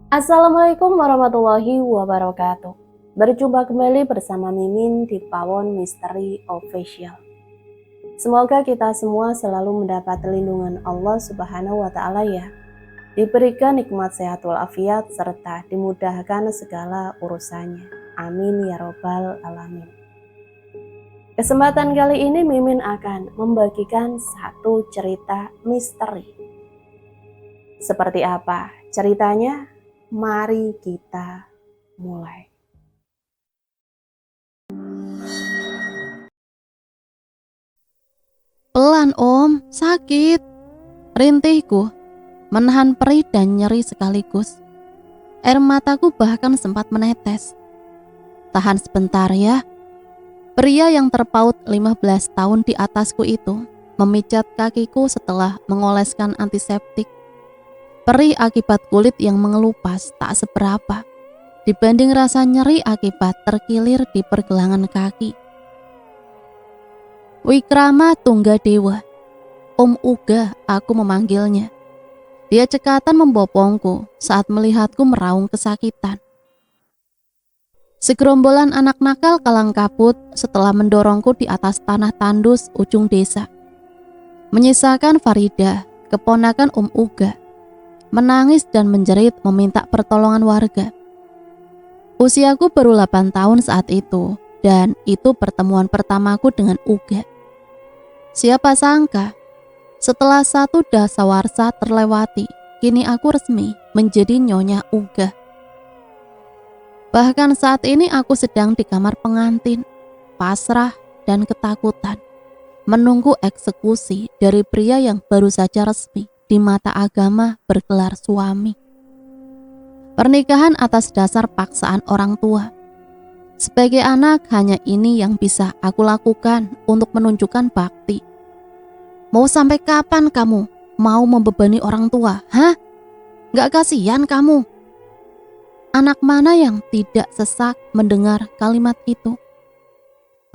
Assalamualaikum warahmatullahi wabarakatuh. Berjumpa kembali bersama Mimin di Pawon Misteri Official. Semoga kita semua selalu mendapat lindungan Allah Subhanahu wa Ta'ala ya. Diberikan nikmat sehat walafiat serta dimudahkan segala urusannya. Amin ya robbal alamin. Kesempatan kali ini Mimin akan membagikan satu cerita misteri. Seperti apa ceritanya? Mari kita mulai. Pelan om, sakit. Rintihku menahan perih dan nyeri sekaligus. Air mataku bahkan sempat menetes. Tahan sebentar ya. Pria yang terpaut 15 tahun di atasku itu memijat kakiku setelah mengoleskan antiseptik. Perih akibat kulit yang mengelupas tak seberapa dibanding rasa nyeri akibat terkilir di pergelangan kaki. Wikrama Tunggadewa, Om Uga aku memanggilnya. Dia cekatan membopongku saat melihatku meraung kesakitan. Segerombolan anak nakal kalang kabut setelah mendorongku di atas tanah tandus ujung desa. Menyisakan Farida, keponakan Om Uga, menangis dan menjerit meminta pertolongan warga. Usiaku baru 8 tahun saat itu, dan itu pertemuan pertamaku dengan Uga. Siapa sangka, setelah satu dasawarsa terlewati, kini aku resmi menjadi Nyonya Uga. Bahkan saat ini aku sedang di kamar pengantin, pasrah dan ketakutan, menunggu eksekusi dari pria yang baru saja resmi di mata agama bergelar suami. Pernikahan atas dasar paksaan orang tua. Sebagai anak, hanya ini yang bisa aku lakukan untuk menunjukkan bakti. Mau sampai kapan kamu mau membebani orang tua? Hah? Gak kasihan kamu? Anak mana yang tidak sesak mendengar kalimat itu?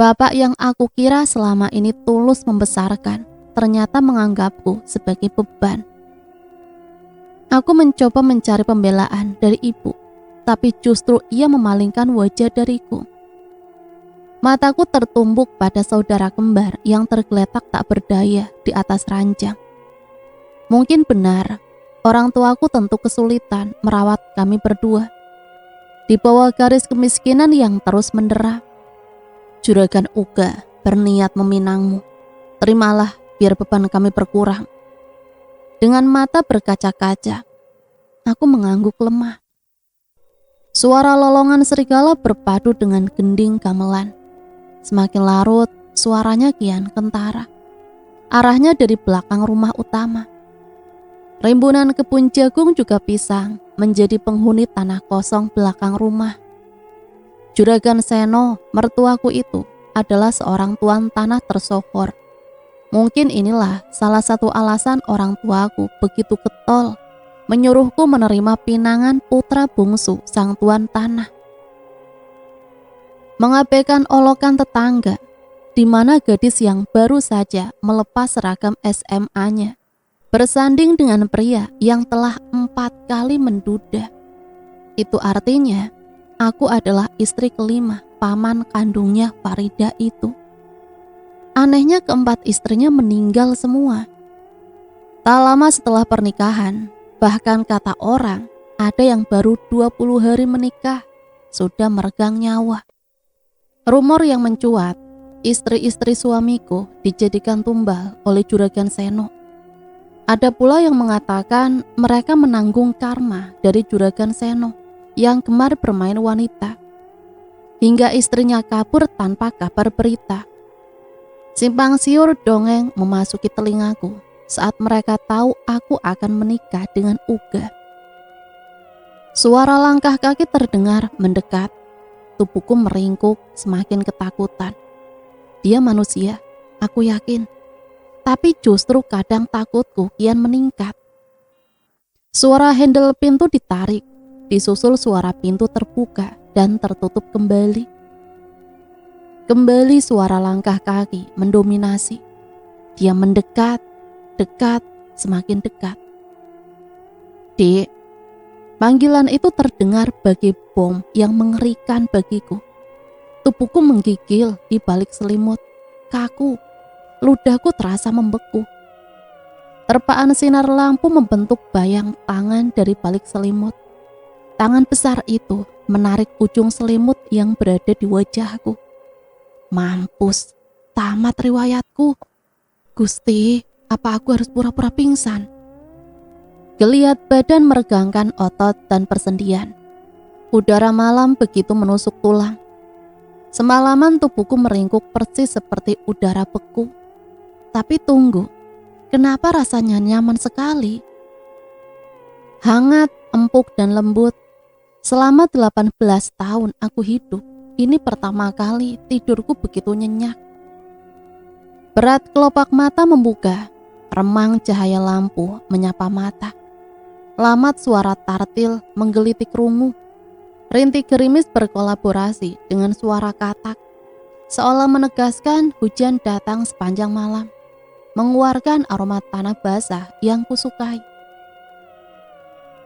Bapak yang aku kira selama ini tulus membesarkan, ternyata menganggapku sebagai beban. Aku mencoba mencari pembelaan dari ibu, tapi justru ia memalingkan wajah dariku. Mataku tertumbuk pada saudara kembar yang tergeletak tak berdaya di atas ranjang. Mungkin benar, orang tuaku tentu kesulitan merawat kami berdua. Di bawah garis kemiskinan yang terus mendera, Juragan Uga berniat meminangmu. Terimalah biar beban kami berkurang. Dengan mata berkaca-kaca, aku mengangguk lemah. Suara lolongan serigala berpadu dengan gending gamelan. Semakin larut, suaranya kian kentara. Arahnya dari belakang rumah utama. Rimbunan kebun jagung juga pisang menjadi penghuni tanah kosong belakang rumah. Juragan Seno, mertuaku itu, adalah seorang tuan tanah tersohor. Mungkin inilah salah satu alasan orang tuaku begitu getol menyuruhku menerima pinangan putra bungsu sang tuan tanah. Mengabaikan olokan tetangga, di mana gadis yang baru saja melepas seragam SMA-nya bersanding dengan pria yang telah 4 kali menduda. Itu artinya aku adalah istri kelima paman kandungnya Farida itu. Anehnya keempat istrinya meninggal semua. Tak lama setelah pernikahan, bahkan kata orang ada yang baru 20 hari menikah sudah meregang nyawa. Rumor yang mencuat, istri-istri suamiku dijadikan tumbal oleh Juragan Seno. Ada pula yang mengatakan mereka menanggung karma dari Juragan Seno yang gemar bermain wanita, hingga istrinya kabur tanpa kabar berita. Simpang siur dongeng memasuki telingaku saat mereka tahu aku akan menikah dengan Uga. Suara langkah kaki terdengar mendekat. Tubuhku meringkuk semakin ketakutan. Dia manusia, aku yakin. Tapi justru kadang takutku kian meningkat. Suara handle pintu ditarik, disusul suara pintu terbuka dan tertutup kembali. Kembali suara langkah kaki mendominasi. Dia mendekat, dekat, semakin dekat. Dek, Panggilan itu terdengar bagai bom yang mengerikan bagiku. Tubuhku menggigil di balik selimut, kaku, ludahku terasa membeku. Terpaan sinar lampu membentuk bayang tangan dari balik selimut. Tangan besar itu menarik ujung selimut yang berada di wajahku. Mampus, tamat riwayatku. Gusti, apa aku harus pura-pura pingsan? Geliat badan meregangkan otot dan persendian. Udara malam begitu menusuk tulang. Semalaman tubuhku meringkuk persis seperti udara beku. Tapi tunggu, kenapa rasanya nyaman sekali? Hangat, empuk dan lembut. Selama 18 tahun aku hidup, ini pertama kali tidurku begitu nyenyak. Berat kelopak mata membuka, remang cahaya lampu menyapa mata. Lamat suara tartil menggelitik rungu. Rintik gerimis berkolaborasi dengan suara katak, seolah menegaskan hujan datang sepanjang malam, mengeluarkan aroma tanah basah yang kusukai.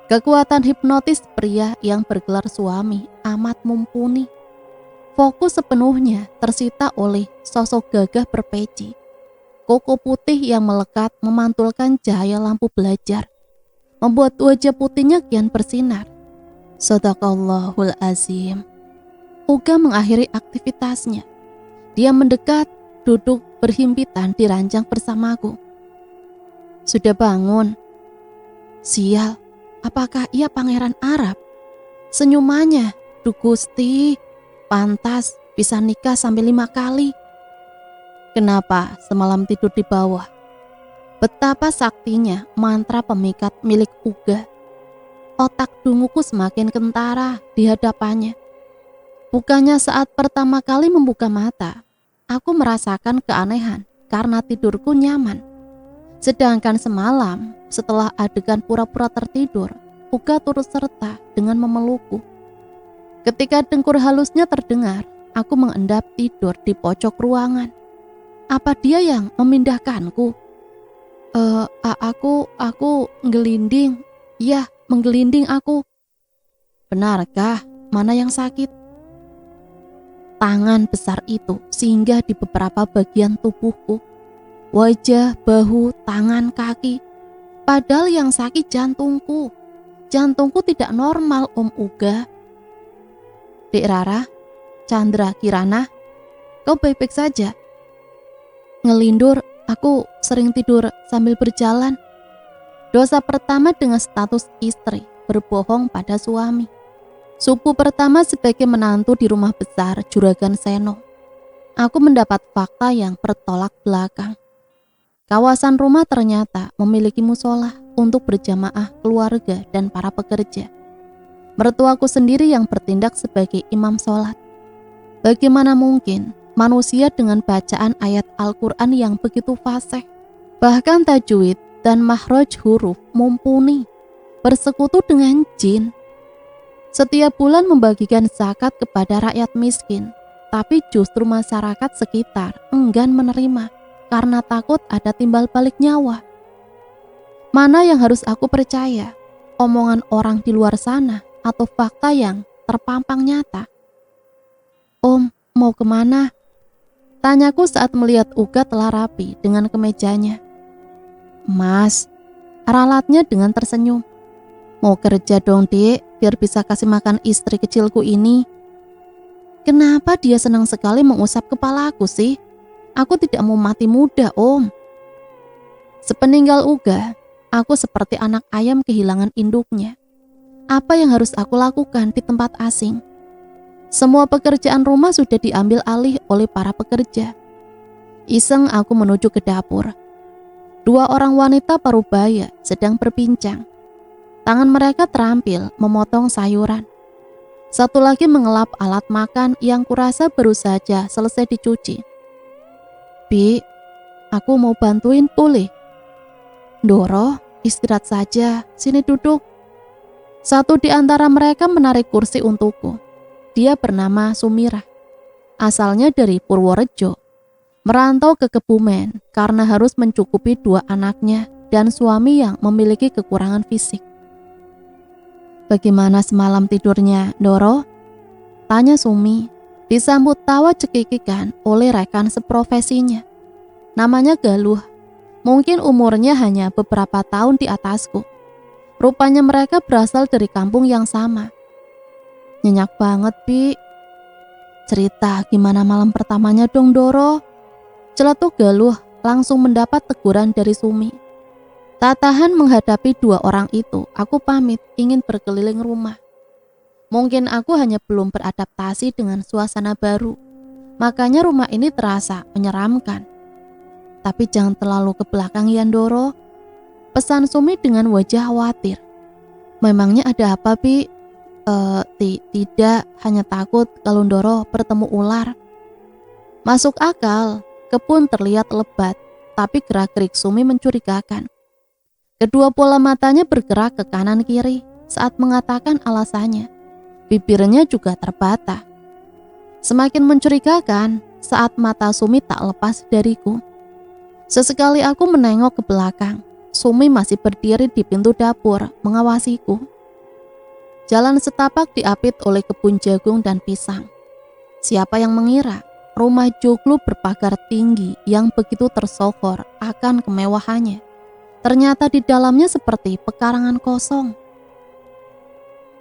Kekuatan hipnotis pria yang bergelar suami amat mumpuni. Fokus sepenuhnya tersita oleh sosok gagah berpeci. Koko putih yang melekat memantulkan cahaya lampu belajar, membuat wajah putihnya kian bersinar. Shadaqallahul azim. Uga mengakhiri aktivitasnya. Dia mendekat, duduk berhimpitan di ranjang bersamaku. Sudah bangun? Sial, apakah ia pangeran Arab? Senyumannya, duh Gusti, pantas bisa nikah sampai 5 kali. Kenapa semalam tidur di bawah? Betapa saktinya mantra pemikat milik Uga. Otak dunguku semakin kentara di hadapannya. Bukannya saat pertama kali membuka mata, aku merasakan keanehan karena tidurku nyaman. Sedangkan semalam, setelah adegan pura-pura tertidur, Uga turut serta dengan memelukku. Ketika dengkur halusnya terdengar, aku mengendap tidur di pojok ruangan. Apa dia yang memindahkanku? Aku ngelinding. Ya, menggelinding aku. Benarkah? Mana yang sakit? Tangan besar itu singgah di beberapa bagian tubuhku. Wajah, bahu, tangan, kaki. Padahal yang sakit jantungku. Jantungku tidak normal, Om Uga. Dek Rara, Chandra, Kirana, kau baik-baik saja? Ngelindur, aku sering tidur sambil berjalan. Dosa pertama dengan status istri, berbohong pada suami. Supu pertama sebagai menantu di rumah besar Juragan Seno. Aku mendapat fakta yang bertolak belakang. Kawasan rumah ternyata memiliki musola untuk berjamaah keluarga dan para pekerja. Mertuaku sendiri yang bertindak sebagai imam sholat. Bagaimana mungkin manusia dengan bacaan ayat Al-Quran yang begitu fasih, bahkan tajwid dan makhraj huruf mumpuni, bersekutu dengan jin. Setiap bulan membagikan zakat kepada rakyat miskin, tapi justru masyarakat sekitar enggan menerima karena takut ada timbal balik nyawa. Mana yang harus aku percaya? Omongan orang di luar sana atau fakta yang terpampang nyata? Om, mau kemana? Tanyaku saat melihat Uga telah rapi dengan kemejanya. Mas, ralatnya dengan tersenyum. Mau kerja dong, Dek, biar bisa kasih makan istri kecilku ini. Kenapa dia senang sekali mengusap kepalaku sih? Aku tidak mau mati muda, Om. Sepeninggal Uga, aku seperti anak ayam kehilangan induknya. Apa yang harus aku lakukan di tempat asing? Semua pekerjaan rumah sudah diambil alih oleh para pekerja. Iseng aku menuju ke dapur. 2 orang wanita parubaya sedang berbincang. Tangan mereka terampil memotong sayuran. Satu lagi mengelap alat makan yang kurasa baru saja selesai dicuci. Bi, aku mau bantuin boleh? Doro, istirahat saja, sini duduk. Satu di antara mereka menarik kursi untukku. Dia bernama Sumirah. Asalnya dari Purworejo. Merantau ke Kebumen karena harus mencukupi 2 anaknya dan suami yang memiliki kekurangan fisik. Bagaimana semalam tidurnya, Doro? Tanya Sumi, disambut tawa cekikikan oleh rekan seprofesinya. Namanya Galuh, mungkin umurnya hanya beberapa tahun di atasku. Rupanya mereka berasal dari kampung yang sama. Nyenyak banget, Pi. Cerita gimana malam pertamanya dong, Doro? Celetuk Galuh langsung mendapat teguran dari Sumi. Tak tahan menghadapi dua orang itu, aku pamit ingin berkeliling rumah. Mungkin aku hanya belum beradaptasi dengan suasana baru, makanya rumah ini terasa menyeramkan. Tapi jangan terlalu ke belakang ya, Doro. Pesan Sumi dengan wajah khawatir. Memangnya ada apa, Pi? Tidak, hanya takut kalau Doro bertemu ular. Masuk akal, kebun terlihat lebat, tapi gerak-gerik Sumi mencurigakan. Kedua bola matanya bergerak ke kanan kiri saat mengatakan alasannya. Bibirnya juga terbata. Semakin mencurigakan saat mata Sumi tak lepas dariku. Sesekali aku menengok ke belakang. Sumi masih berdiri di pintu dapur mengawasiku. Jalan setapak diapit oleh kebun jagung dan pisang. Siapa yang mengira rumah joglo berpagar tinggi yang begitu tersohor akan kemewahannya. Ternyata di dalamnya seperti pekarangan kosong.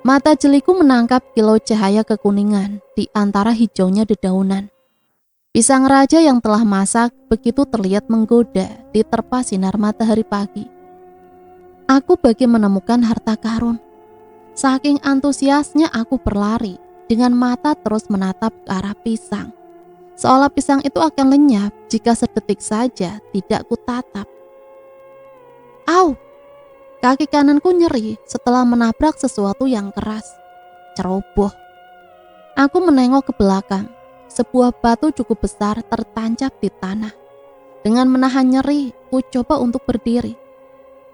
Mata jeliku menangkap kilau cahaya kekuningan di antara hijaunya dedaunan. Pisang raja yang telah masak begitu terlihat menggoda diterpa sinar matahari pagi. Aku bagi menemukan harta karun. Saking antusiasnya aku berlari dengan mata terus menatap ke arah pisang. Seolah pisang itu akan lenyap jika sedetik saja tidak kutatap. Au! Kaki kananku nyeri setelah menabrak sesuatu yang keras. Ceroboh. Aku menengok ke belakang. Sebuah batu cukup besar tertancap di tanah. Dengan menahan nyeri, ku coba untuk berdiri.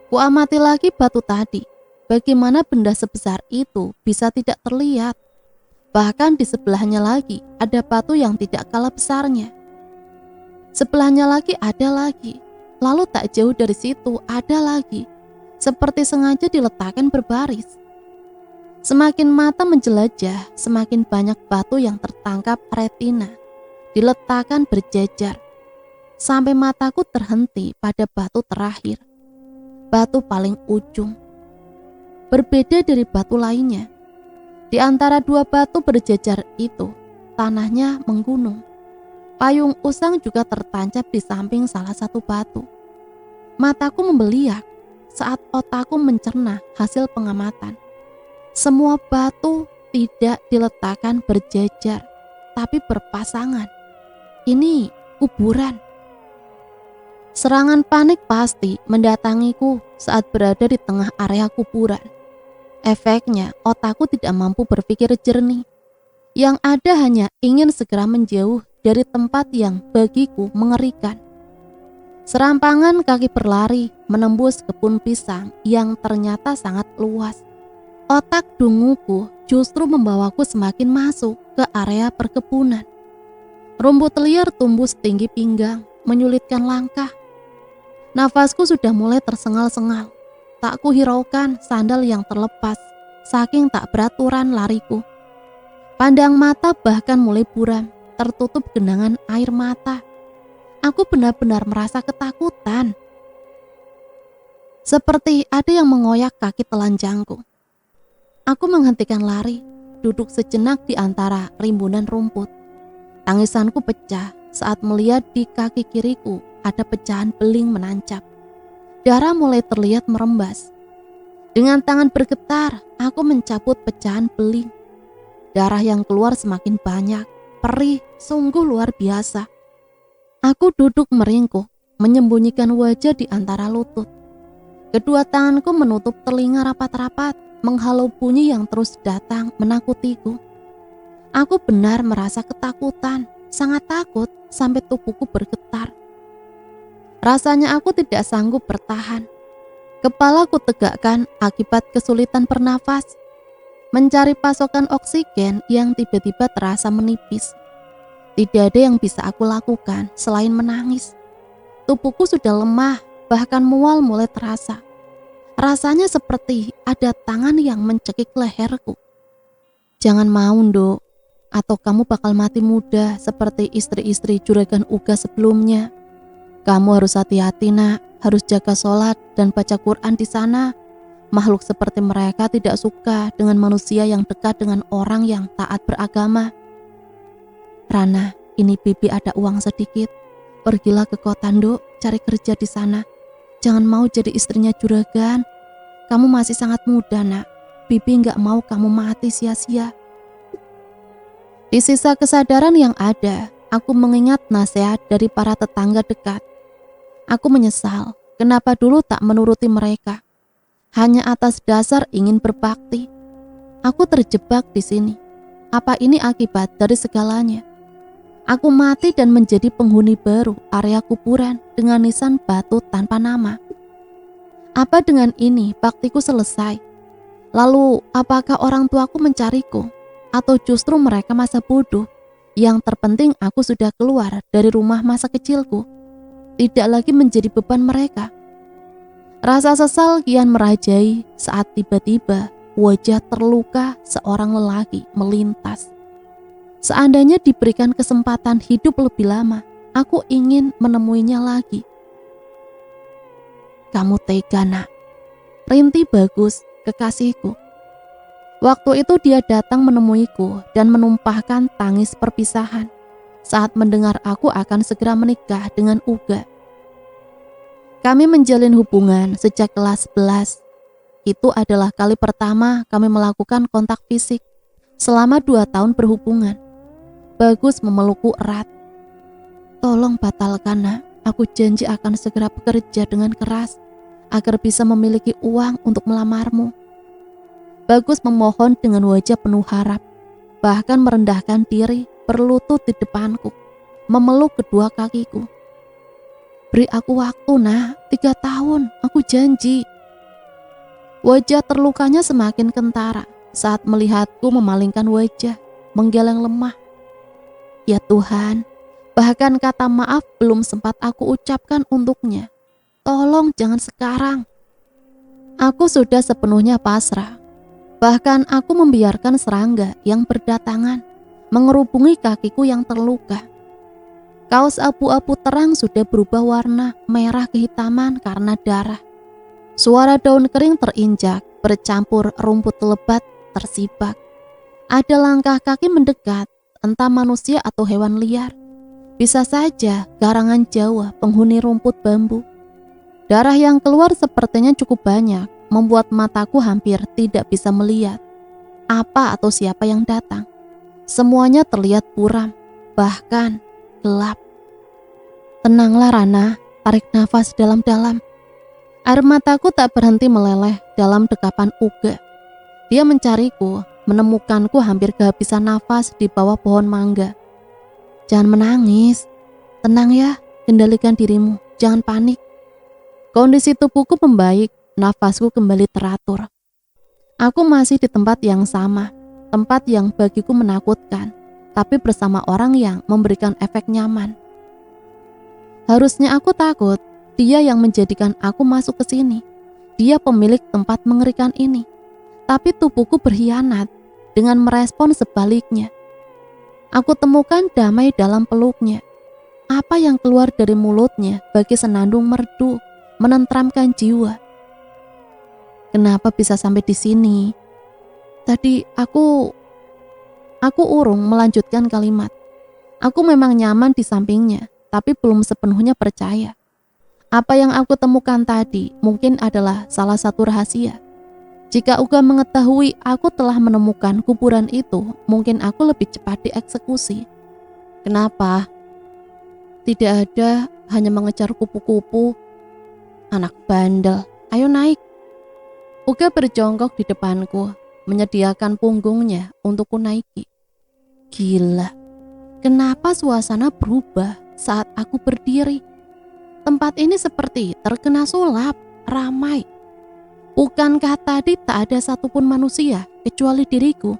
Ku amati lagi batu tadi. Bagaimana benda sebesar itu bisa tidak terlihat. Bahkan di sebelahnya lagi ada batu yang tidak kalah besarnya. Sebelahnya lagi ada lagi. Lalu tak jauh dari situ ada lagi. Seperti sengaja diletakkan berbaris. Semakin mata menjelajah, semakin banyak batu yang tertangkap retina. Diletakkan berjajar. Sampai mataku terhenti pada batu terakhir. Batu paling ujung. Berbeda dari batu lainnya. Di antara dua batu berjajar itu, tanahnya menggunung. Payung usang juga tertancap di samping salah satu batu. Mataku membeliak saat otakku mencerna hasil pengamatan. Semua batu tidak diletakkan berjajar, tapi berpasangan. Ini kuburan. Serangan panik pasti mendatangiku saat berada di tengah area kuburan. Efeknya, otakku tidak mampu berpikir jernih. Yang ada hanya ingin segera menjauh dari tempat yang bagiku mengerikan. Serampangan kaki berlari menembus kebun pisang yang ternyata sangat luas. Otak dunguku justru membawaku semakin masuk ke area perkebunan. Rumput liar tumbuh setinggi pinggang, menyulitkan langkah. Nafasku sudah mulai tersengal-sengal. Tak kuhiraukan sandal yang terlepas, saking tak beraturan lariku. Pandang mata bahkan mulai buram, tertutup genangan air mata. Aku benar-benar merasa ketakutan. Seperti ada yang mengoyak kaki telanjangku. Aku menghentikan lari, duduk sejenak di antara rimbunan rumput. Tangisanku pecah saat melihat di kaki kiriku ada pecahan beling menancap. Darah mulai terlihat merembas. Dengan tangan bergetar, aku mencabut pecahan beling. Darah yang keluar semakin banyak, perih, sungguh luar biasa. Aku duduk meringkuk, menyembunyikan wajah di antara lutut. Kedua tanganku menutup telinga rapat-rapat, menghalau bunyi yang terus datang menakutiku. Aku benar merasa ketakutan, sangat takut sampai tubuhku bergetar. Rasanya aku tidak sanggup bertahan. Kepalaku tegakkan akibat kesulitan bernafas, mencari pasokan oksigen yang tiba-tiba terasa menipis. Tidak ada yang bisa aku lakukan selain menangis. Tubuhku sudah lemah, bahkan mual mulai terasa. Rasanya seperti ada tangan yang mencekik leherku. Jangan mau, Nduk, atau kamu bakal mati muda seperti istri-istri juragan Uga sebelumnya. Kamu harus hati-hati, Nak, harus jaga sholat dan baca Quran di sana. Makhluk seperti mereka tidak suka dengan manusia yang dekat dengan orang yang taat beragama. Rana, ini Bibi ada uang sedikit. Pergilah ke kota, Nduk, cari kerja di sana. Jangan mau jadi istrinya juragan. Kamu masih sangat muda, Nak. Bibi nggak mau kamu mati sia-sia. Di sisa kesadaran yang ada, aku mengingat nasihat dari para tetangga dekat. Aku menyesal kenapa dulu tak menuruti mereka. Hanya atas dasar ingin berbakti. Aku terjebak di sini. Apa ini akibat dari segalanya? Aku mati dan menjadi penghuni baru area kuburan dengan nisan batu tanpa nama. Apa dengan ini baktiku selesai? Lalu apakah orang tuaku mencariku? Atau justru mereka masa bodoh? Yang terpenting aku sudah keluar dari rumah masa kecilku. Tidak lagi menjadi beban mereka. Rasa sesal kian merajai saat tiba-tiba wajah terluka seorang lelaki melintas. Seandainya diberikan kesempatan hidup lebih lama, aku ingin menemuinya lagi. Kamu tega, Nak. Rinti Bagus, kekasihku. Waktu itu dia datang menemuiku dan menumpahkan tangis perpisahan saat mendengar aku akan segera menikah dengan Uga. Kami menjalin hubungan sejak kelas 11. Itu adalah kali pertama kami melakukan kontak fisik selama 2 tahun berhubungan. Bagus memelukku erat. Tolong batalkan, Nak. Aku janji akan segera bekerja dengan keras agar bisa memiliki uang untuk melamarmu. Bagus memohon dengan wajah penuh harap, bahkan merendahkan diri, berlutut di depanku, memeluk kedua kakiku. Beri aku waktu, Nak, 3 tahun, aku janji. Wajah terlukanya semakin kentara saat melihatku memalingkan wajah, menggeleng lemah. Ya Tuhan, bahkan kata maaf belum sempat aku ucapkan untuknya. Tolong jangan sekarang. Aku sudah sepenuhnya pasrah. Bahkan aku membiarkan serangga yang berdatangan mengerubungi kakiku yang terluka. Kaos abu-abu terang sudah berubah warna merah kehitaman karena darah. Suara daun kering terinjak bercampur rumput lebat tersibak. Ada langkah kaki mendekat, entah manusia atau hewan liar. Bisa saja garangan Jawa penghuni rumput bambu. Darah yang keluar sepertinya cukup banyak, membuat mataku hampir tidak bisa melihat apa atau siapa yang datang. Semuanya terlihat buram, bahkan gelap. Tenanglah Rana, tarik nafas dalam-dalam. Air mataku tak berhenti meleleh dalam dekapan Uga. Dia mencariku, menemukanku hampir kehabisan nafas di bawah pohon mangga. Jangan menangis, tenang ya, kendalikan dirimu, jangan panik. Kondisi tubuhku membaik, nafasku kembali teratur. Aku masih di tempat yang sama, tempat yang bagiku menakutkan, tapi bersama orang yang memberikan efek nyaman. Harusnya aku takut, dia yang menjadikan aku masuk ke sini. Dia pemilik tempat mengerikan ini. Tapi tubuhku berkhianat dengan merespon sebaliknya. Aku temukan damai dalam peluknya. Apa yang keluar dari mulutnya bagi senandung merdu, menenteramkan jiwa. Kenapa bisa sampai di sini? Tadi aku urung melanjutkan kalimat. Aku memang nyaman di sampingnya, tapi belum sepenuhnya percaya. Apa yang aku temukan tadi mungkin adalah salah satu rahasia. Jika Uga mengetahui aku telah menemukan kuburan itu, mungkin aku lebih cepat dieksekusi. Kenapa? Tidak ada, hanya mengejar kupu-kupu. Anak bandel, ayo naik. Uga berjongkok di depanku, menyediakan punggungnya untuk ku naiki. Gila, kenapa suasana berubah saat aku berdiri? Tempat ini seperti terkena sulap, ramai. Bukankah tadi tak ada satupun manusia kecuali diriku?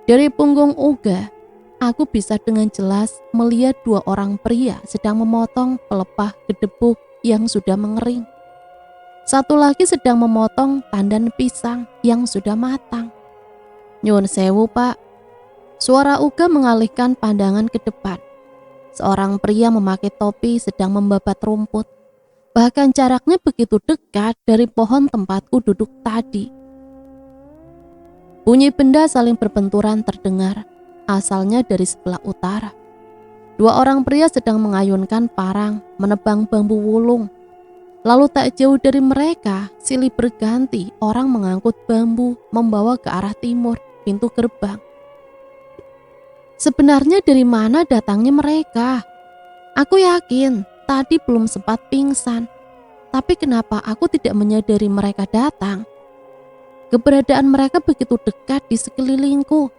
Dari punggung Uga, aku bisa dengan jelas melihat 2 orang pria sedang memotong pelepah gedebuk yang sudah mengering. Satu lagi sedang memotong tandan pisang yang sudah matang. Nyun sewu, Pak. Suara Uga mengalihkan pandangan ke depan. Seorang pria memakai topi sedang membabat rumput. Bahkan jaraknya begitu dekat dari pohon tempatku duduk tadi. Bunyi benda saling berbenturan terdengar, asalnya dari sebelah utara. Dua orang pria sedang mengayunkan parang, menebang bambu wulung. Lalu tak jauh dari mereka, silih berganti orang mengangkut bambu membawa ke arah timur, pintu gerbang. Sebenarnya dari mana datangnya mereka? Aku yakin tadi belum sempat pingsan. Tapi kenapa aku tidak menyadari mereka datang? Keberadaan mereka begitu dekat di sekelilingku.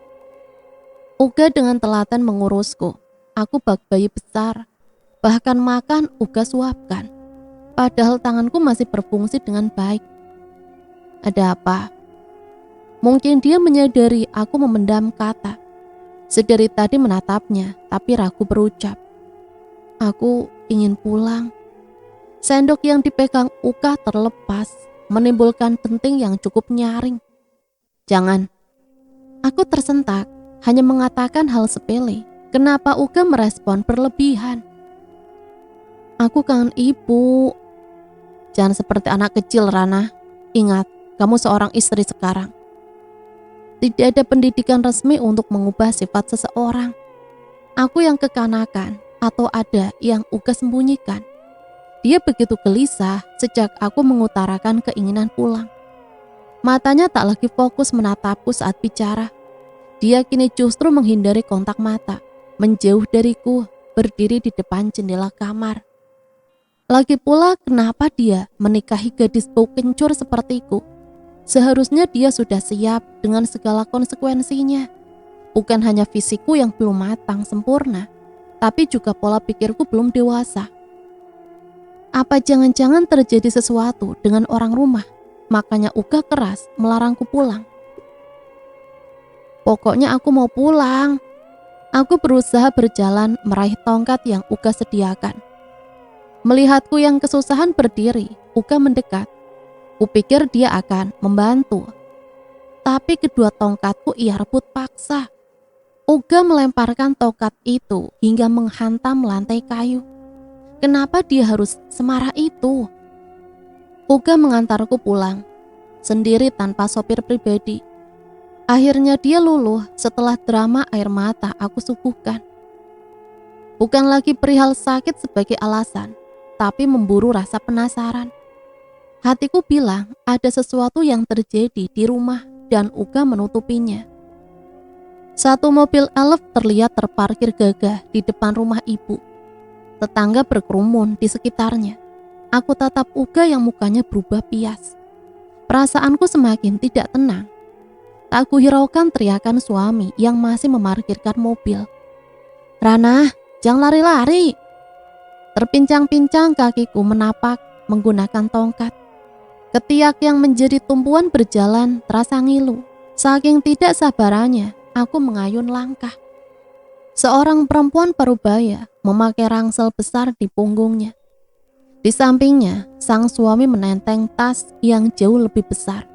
Uga dengan telaten mengurusku. Aku bak bayi besar. Bahkan makan Uga suapkan. Padahal tanganku masih berfungsi dengan baik. Ada apa? Mungkin dia menyadari aku memendam kata. Sedari tadi menatapnya, tapi ragu berucap. Aku ingin pulang. Sendok yang dipegang Uga terlepas, menimbulkan denting yang cukup nyaring. Jangan. Aku tersentak, hanya mengatakan hal sepele. Kenapa Uga merespon berlebihan? Aku kangen ibu. Jangan seperti anak kecil, Rana. Ingat, kamu seorang istri sekarang. Tidak ada pendidikan resmi untuk mengubah sifat seseorang. Aku yang kekanakan atau ada yang Uga sembunyikan. Dia begitu gelisah sejak aku mengutarakan keinginan pulang. Matanya tak lagi fokus menatapku saat bicara. Dia kini justru menghindari kontak mata, menjauh dariku, berdiri di depan jendela kamar. Lagi pula kenapa dia menikahi gadis bau kencur sepertiku? Seharusnya dia sudah siap dengan segala konsekuensinya. Bukan hanya fisikku yang belum matang sempurna, tapi juga pola pikirku belum dewasa. Apa jangan-jangan terjadi sesuatu dengan orang rumah? Makanya Uga keras melarangku pulang. Pokoknya aku mau pulang. Aku berusaha berjalan meraih tongkat yang Uga sediakan. Melihatku yang kesusahan berdiri, Uga mendekat. Kupikir dia akan membantu. Tapi kedua tongkatku ia rebut paksa. Uga melemparkan tongkat itu hingga menghantam lantai kayu. Kenapa dia harus semarah itu? Uga mengantarku pulang, sendiri tanpa sopir pribadi. Akhirnya dia luluh setelah drama air mata aku suguhkan. Bukan lagi perihal sakit sebagai alasan, tapi memburu rasa penasaran. Hatiku bilang ada sesuatu yang terjadi di rumah dan Uga menutupinya. Satu mobil elf terlihat terparkir gagah di depan rumah ibu. Tetangga berkerumun di sekitarnya. Aku tatap Uga yang mukanya berubah pias. Perasaanku semakin tidak tenang. Tak kuhiraukan teriakan suami yang masih memarkirkan mobil. Rana, jangan lari-lari. Terpincang-pincang kakiku menapak menggunakan tongkat. Ketiak yang menjadi tumpuan berjalan terasa ngilu. Saking tidak sabarannya, aku mengayun langkah. Seorang perempuan parubaya memakai rangsel besar di punggungnya. Di sampingnya, sang suami menenteng tas yang jauh lebih besar.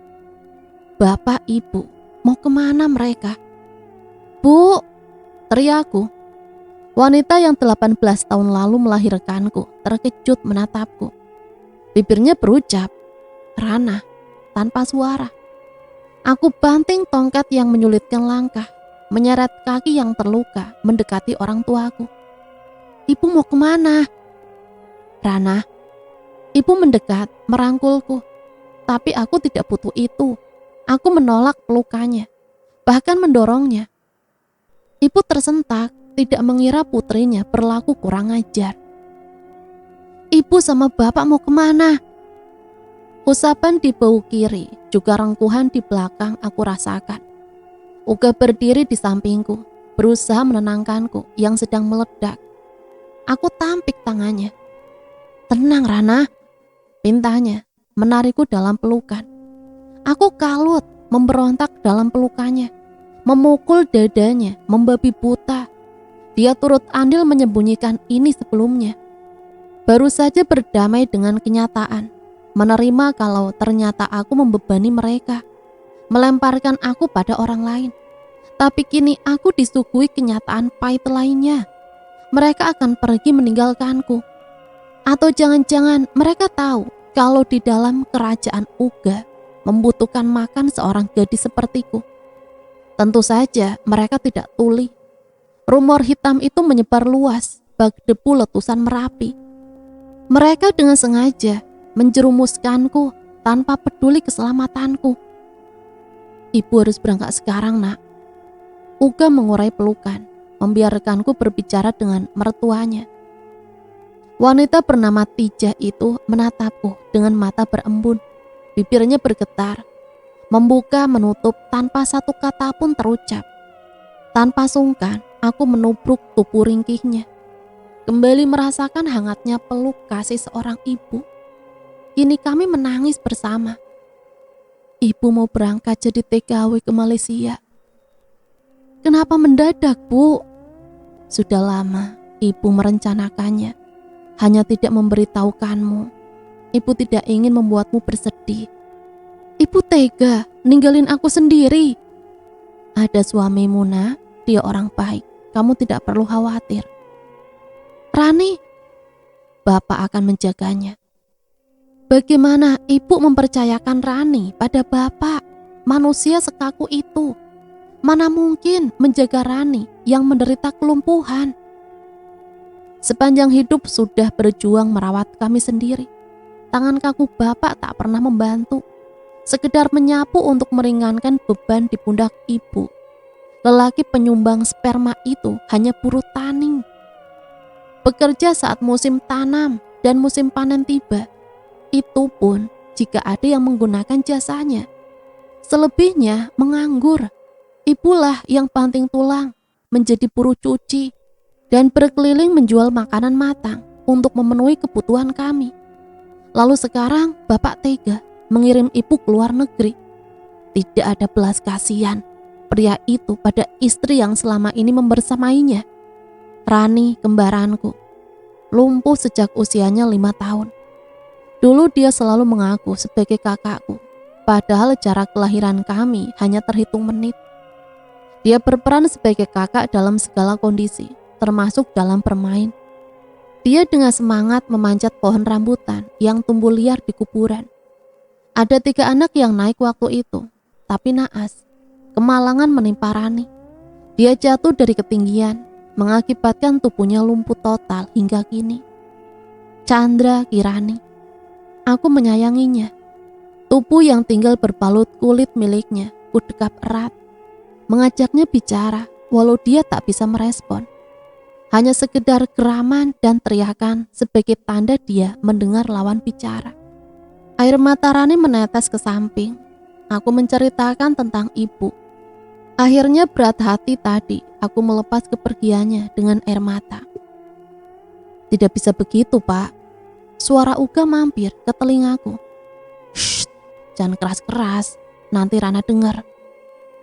Bapak ibu, mau kemana mereka? Bu, teriakku. Wanita yang 18 tahun lalu melahirkanku terkejut menatapku. Bibirnya berucap, Rana, tanpa suara. Aku banting tongkat yang menyulitkan langkah, menyeret kaki yang terluka mendekati orang tuaku. Ibu mau kemana? Rana. Ibu mendekat, merangkulku. Tapi aku tidak butuh itu. Aku menolak pelukannya, bahkan mendorongnya. Ibu tersentak, tidak mengira putrinya berlaku kurang ajar. Ibu sama bapak mau kemana? Usapan di bahu kiri, juga rengkuhan di belakang aku rasakan. Uga berdiri di sampingku, berusaha menenangkanku yang sedang meledak. Aku tampik tangannya. Tenang Rana, pintanya, menarikku dalam pelukan. Aku kalut, memberontak dalam pelukannya, memukul dadanya, membabi buta. Dia turut andil menyembunyikan ini sebelumnya. Baru saja berdamai dengan kenyataan. menerima kalau ternyata aku membebani mereka, melemparkan aku pada orang lain. Tapi kini aku disuguhi kenyataan pahit lainnya. Mereka akan pergi meninggalkanku. Atau jangan-jangan mereka tahu kalau di dalam kerajaan Uga membutuhkan makan seorang gadis sepertiku. Tentu saja mereka tidak tuli. Rumor hitam itu menyebar luas bag debu letusan Merapi. Mereka dengan sengaja menjerumuskanku tanpa peduli keselamatanku. Ibu harus berangkat sekarang, nak. Uga mengurai pelukan, membiarkanku berbicara dengan mertuanya. Wanita bernama Tijah itu menatapku dengan mata berembun. Bibirnya bergetar, membuka menutup tanpa satu kata pun terucap. Tanpa sungkan, aku menubruk tubuh ringkihnya. Kembali merasakan hangatnya peluk kasih seorang ibu. Kini kami menangis bersama. Ibu mau berangkat jadi TKW ke Malaysia. Kenapa mendadak, Bu? Sudah lama ibu merencanakannya, hanya tidak memberitahukanmu. Ibu tidak ingin membuatmu bersedih. Ibu tega ninggalin aku sendiri. Ada suamimu, nak. Dia orang baik. Kamu tidak perlu khawatir. Rani, Bapak akan menjaganya. Bagaimana ibu mempercayakan Rani pada Bapak, manusia sekaku itu? Mana mungkin menjaga Rani yang menderita kelumpuhan? Sepanjang hidup sudah berjuang merawat kami sendiri. Tangan kaku Bapak tak pernah membantu. Sekedar menyapu untuk meringankan beban di pundak ibu. Lelaki penyumbang sperma itu hanya buruh tani. Bekerja saat musim tanam dan musim panen tiba. Itu pun jika ada yang menggunakan jasanya. Selebihnya menganggur. Ibulah yang banting tulang, menjadi buruh cuci, dan berkeliling menjual makanan matang untuk memenuhi kebutuhan kami. Lalu sekarang Bapak tega mengirim ibu ke luar negeri. Tidak ada belas kasihan pria itu pada istri yang selama ini membersamainya. Rani, kembaranku, lumpuh sejak usianya 5 tahun. Dulu dia selalu mengaku sebagai kakakku, padahal jarak kelahiran kami hanya terhitung menit. Dia berperan sebagai kakak dalam segala kondisi, termasuk dalam bermain. Dia dengan semangat memanjat pohon rambutan yang tumbuh liar di kuburan. Ada 3 anak yang naik waktu itu, tapi naas. Kemalangan menimpa Rani. Dia jatuh dari ketinggian, mengakibatkan tubuhnya lumpuh total hingga kini. Chandra Kirani. Aku menyayanginya. Tubuh yang tinggal berbalut kulit miliknya, kudekap erat. Mengajaknya bicara, walau dia tak bisa merespon. Hanya sekedar geraman dan teriakan sebagai tanda dia mendengar lawan bicara. Air mata Rani menetes ke samping. Aku menceritakan tentang ibu. Akhirnya berat hati tadi aku melepas kepergiannya dengan air mata. Tidak bisa begitu, Pak. Suara Uga mampir ke telingaku. Shh, jangan keras-keras, nanti Rana dengar.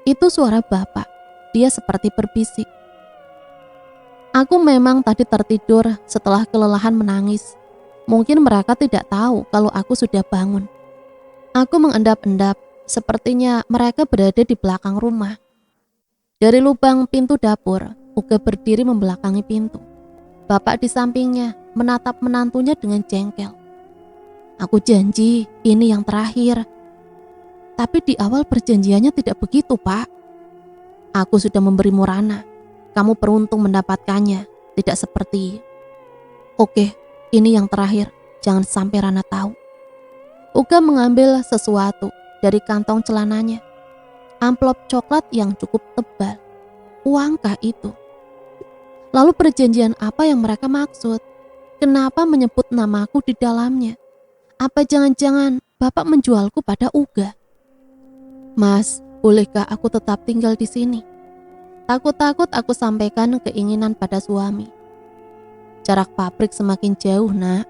Itu suara Bapak. Dia seperti berbisik. Aku memang tadi tertidur setelah kelelahan menangis. Mungkin mereka tidak tahu kalau aku sudah bangun. Aku mengendap-endap, sepertinya mereka berada di belakang rumah. Dari lubang pintu dapur, Uga berdiri membelakangi pintu. Bapak di sampingnya menatap menantunya dengan jengkel. Aku janji ini yang terakhir. Tapi di awal perjanjiannya tidak begitu, Pak. Aku sudah memberimu Rana. Kamu beruntung mendapatkannya. Tidak seperti... Oke, ini yang terakhir. Jangan sampai Rana tahu. Uga mengambil sesuatu dari kantong celananya. Amplop coklat yang cukup tebal. Uangkah itu? Lalu perjanjian apa yang mereka maksud? Kenapa menyebut namaku di dalamnya? Apa jangan-jangan Bapak menjualku pada Uga? Mas, bolehkah aku tetap tinggal di sini? Takut-takut aku sampaikan keinginan pada suami. Jarak pabrik semakin jauh, nak.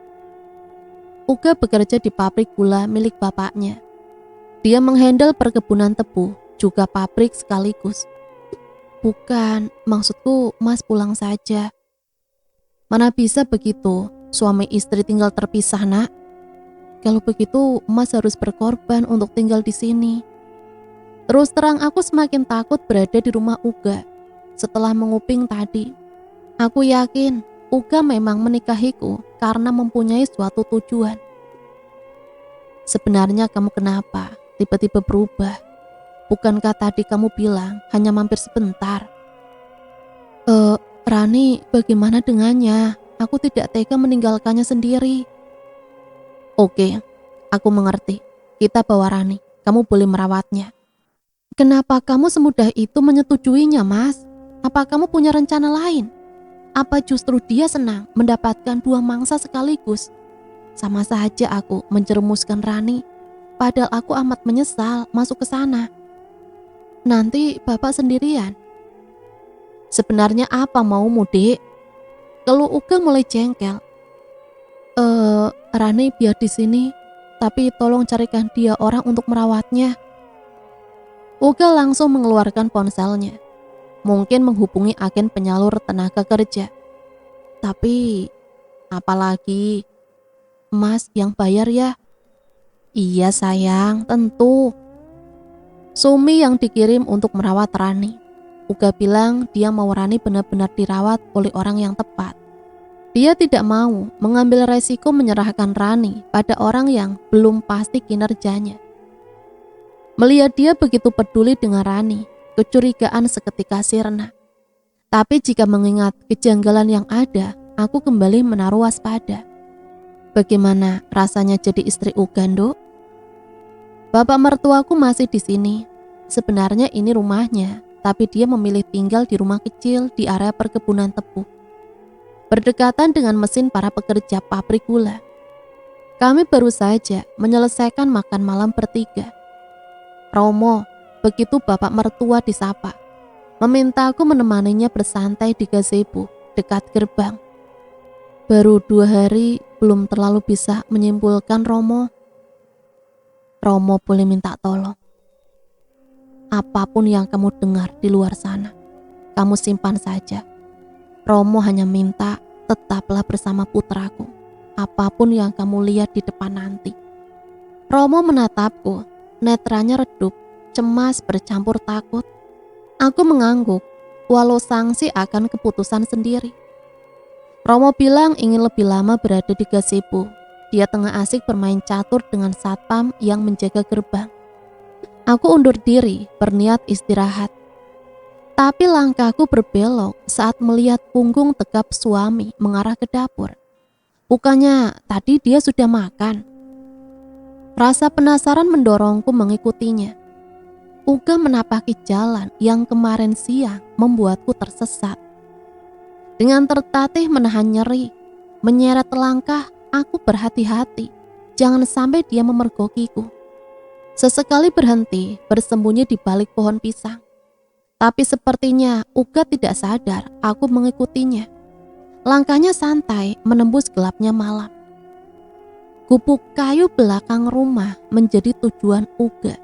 Uga bekerja di pabrik gula milik bapaknya. Dia menghandle perkebunan tebu, juga pabrik sekaligus. Bukan, maksudku Mas pulang saja. Mana bisa begitu, suami istri tinggal terpisah, nak. Kalau begitu, Mas harus berkorban untuk tinggal di sini. Terus terang aku semakin takut berada di rumah Uga. Setelah menguping tadi, aku yakin Uga memang menikahiku karena mempunyai suatu tujuan. Sebenarnya kamu kenapa tiba-tiba berubah? Bukankah tadi kamu bilang hanya mampir sebentar? Rani, bagaimana dengannya? Aku tidak tega meninggalkannya sendiri. Oke, aku mengerti. Kita bawa Rani. Kamu boleh merawatnya. Kenapa kamu semudah itu menyetujuinya, Mas? Apa kamu punya rencana lain? Apa justru dia senang mendapatkan dua mangsa sekaligus? Sama saja aku menjerumuskan Rani. Padahal aku amat menyesal masuk ke sana. Nanti Bapak sendirian. Sebenarnya apa maumu, Dek? Kalau Uga mulai jengkel. Rani biar di sini, tapi tolong carikan dia orang untuk merawatnya. Uga langsung mengeluarkan ponselnya. Mungkin menghubungi agen penyalur tenaga kerja. Tapi, apalagi, Mas yang bayar ya? Iya sayang, tentu. Sumi yang dikirim untuk merawat Rani. Uga bilang dia mau Rani benar-benar dirawat oleh orang yang tepat. Dia tidak mau mengambil resiko menyerahkan Rani pada orang yang belum pasti kinerjanya. Melihat dia begitu peduli dengan Rani, kecurigaan seketika sirna. Tapi jika mengingat kejanggalan yang ada, aku kembali menaruh waspada. Bagaimana rasanya jadi istri Ugando? Bapak mertuaku masih di sini. Sebenarnya ini rumahnya, tapi dia memilih tinggal di rumah kecil di area perkebunan tebu, berdekatan dengan mesin para pekerja pabrik gula. Kami baru saja menyelesaikan makan malam bertiga. Romo, begitu bapak mertua disapa, meminta aku menemaninya bersantai di gazebo dekat gerbang. Baru 2 hari, belum terlalu bisa menyimpulkan Romo. Romo boleh minta tolong. Apapun yang kamu dengar di luar sana, kamu simpan saja. Romo hanya minta tetaplah bersama putraku, apapun yang kamu lihat di depan nanti. Romo menatapku, netranya redup, cemas bercampur takut. Aku mengangguk, walau sanksi akan keputusan sendiri. Romo bilang ingin lebih lama berada di gazebo. Dia tengah asik bermain catur dengan satpam yang menjaga gerbang. Aku undur diri, berniat istirahat. Tapi langkahku berbelok saat melihat punggung tegap suami mengarah ke dapur. Bukannya tadi dia sudah makan. Rasa penasaran mendorongku mengikutinya. Uga menapaki jalan yang kemarin siang membuatku tersesat. Dengan tertatih menahan nyeri, menyeret langkah, aku berhati-hati. Jangan sampai dia memergokiku. Sesekali berhenti, bersembunyi di balik pohon pisang. Tapi sepertinya Uga tidak sadar aku mengikutinya. Langkahnya santai menembus gelapnya malam. Gubuk kayu belakang rumah menjadi tujuan Uga.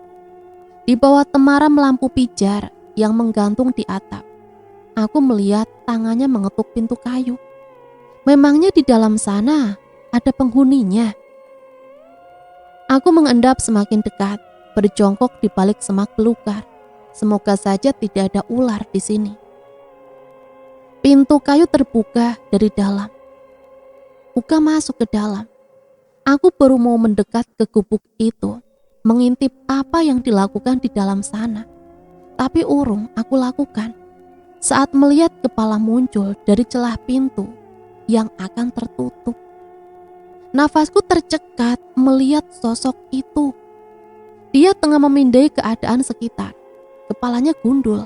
Di bawah temaram lampu pijar yang menggantung di atap, aku melihat tangannya mengetuk pintu kayu. Memangnya di dalam sana ada penghuninya? Aku mengendap semakin dekat, berjongkok di balik semak belukar. Semoga saja tidak ada ular di sini. Pintu kayu terbuka dari dalam. Uga masuk ke dalam. Aku baru mau mendekat ke gubuk itu, mengintip apa yang dilakukan di dalam sana. Tapi urung aku lakukan saat melihat kepala muncul dari celah pintu yang akan tertutup. Nafasku tercekat melihat sosok itu. Dia tengah memindai keadaan sekitar. Kepalanya gundul,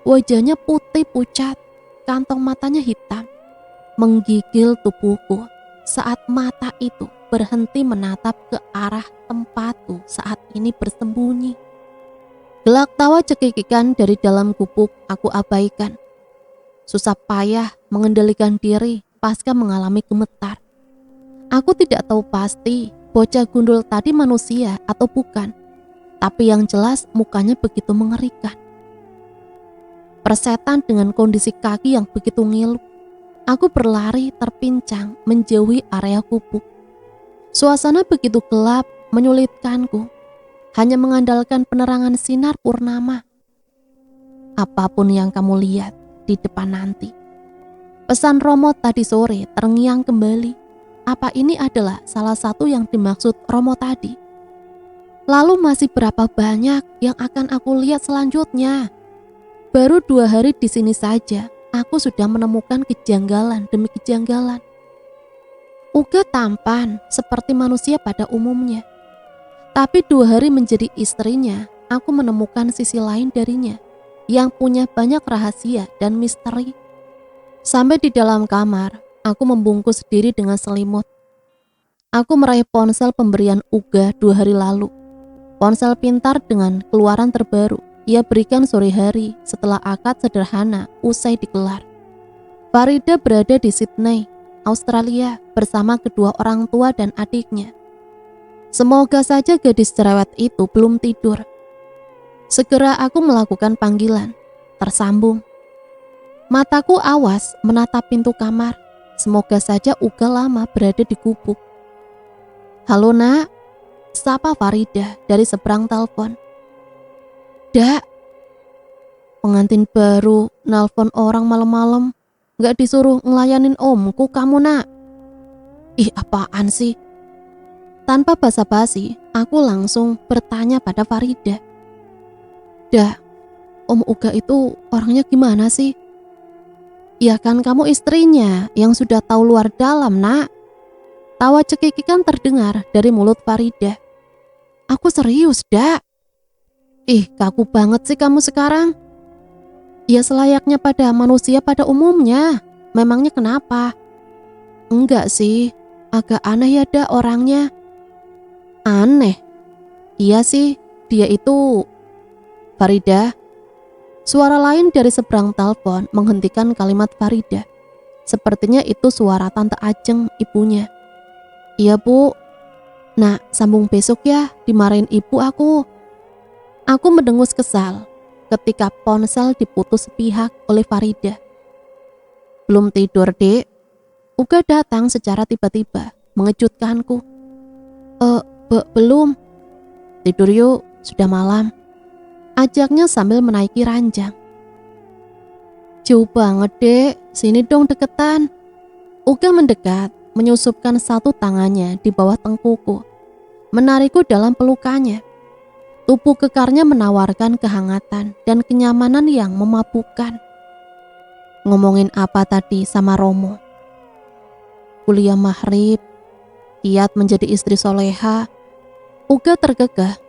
wajahnya putih pucat, kantong matanya hitam. Menggigil tubuhku saat mata itu berhenti menatap ke arah tempatku saat ini bersembunyi. Gelak tawa cekikikan dari dalam gubuk aku abaikan. Susah payah mengendalikan diri pasca mengalami gemetar. Aku tidak tahu pasti bocah gundul tadi manusia atau bukan. Tapi yang jelas mukanya begitu mengerikan. Persetan dengan kondisi kaki yang begitu ngilu. Aku berlari terpincang menjauhi area gubuk. Suasana begitu gelap, menyulitkanku. Hanya mengandalkan penerangan sinar purnama. Apapun yang kamu lihat di depan nanti. Pesan Romo tadi sore terngiang kembali. Apa ini adalah salah satu yang dimaksud Romo tadi? Lalu masih berapa banyak yang akan aku lihat selanjutnya? Baru 2 hari di sini saja, aku sudah menemukan kejanggalan demi kejanggalan. Uga tampan seperti manusia pada umumnya. Tapi 2 hari menjadi istrinya, aku menemukan sisi lain darinya yang punya banyak rahasia dan misteri. Sampai di dalam kamar, aku membungkus diri dengan selimut. Aku meraih ponsel pemberian Uga 2 hari lalu. Ponsel pintar dengan keluaran terbaru. Ia berikan sore hari setelah akad sederhana usai digelar. Farida berada di Sydney, Australia bersama kedua orang tua dan adiknya. Semoga saja gadis cerewet itu belum tidur. Segera aku melakukan panggilan. Tersambung. Mataku awas menatap pintu kamar. Semoga saja Uga lama berada di gubuk. Halo nak, sapa Farida dari seberang telepon. Dak, pengantin baru nelpon orang malam-malam. Gak disuruh ngelayanin omku kamu nak. Ih apaan sih? Tanpa basa-basi, aku langsung bertanya pada Farida. Dah, Om Uga itu orangnya gimana sih? Ya kan kamu istrinya yang sudah tahu luar dalam nak. Tawa cekikikan terdengar dari mulut Farida. Aku serius dak. Ih kaku banget sih kamu sekarang. Ya selayaknya pada manusia pada umumnya. Memangnya kenapa? Enggak sih, agak aneh ya dak orangnya. Aneh? Iya sih, dia itu... Farida. Suara lain dari seberang telepon menghentikan kalimat Farida. Sepertinya itu suara Tante Ajeng, ibunya. Iya bu. Nah, sambung besok ya, dimarahin ibu aku. Aku mendengus kesal ketika ponsel diputus sepihak oleh Farida. Belum tidur dek. Uga datang secara tiba-tiba, mengejutkanku. Belum. Tidur yuk, sudah malam. Ajaknya sambil menaiki ranjang. Jauh banget dek, sini dong deketan. Uga mendekat, menyusupkan satu tangannya di bawah tengkuku, menarikku dalam pelukannya. Tubuh kekarnya menawarkan kehangatan dan kenyamanan yang memabukkan. Ngomongin apa tadi sama Romo? Kuliah maghrib, kiat menjadi istri soleha. Uga tergegah.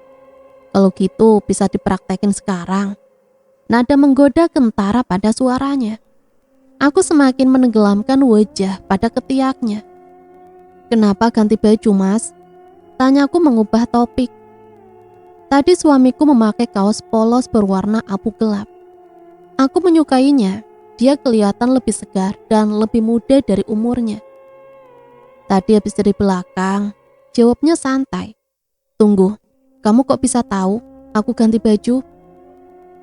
Kalau gitu bisa dipraktekin sekarang. Nada menggoda kentara pada suaranya. Aku semakin menenggelamkan wajah pada ketiaknya. Kenapa ganti baju mas? Tanyaku mengubah topik. Tadi suamiku memakai kaos polos berwarna abu gelap. Aku menyukainya. Dia kelihatan lebih segar dan lebih muda dari umurnya. Tadi habis dari belakang, jawabnya santai. Tunggu. Kamu kok bisa tahu aku ganti baju?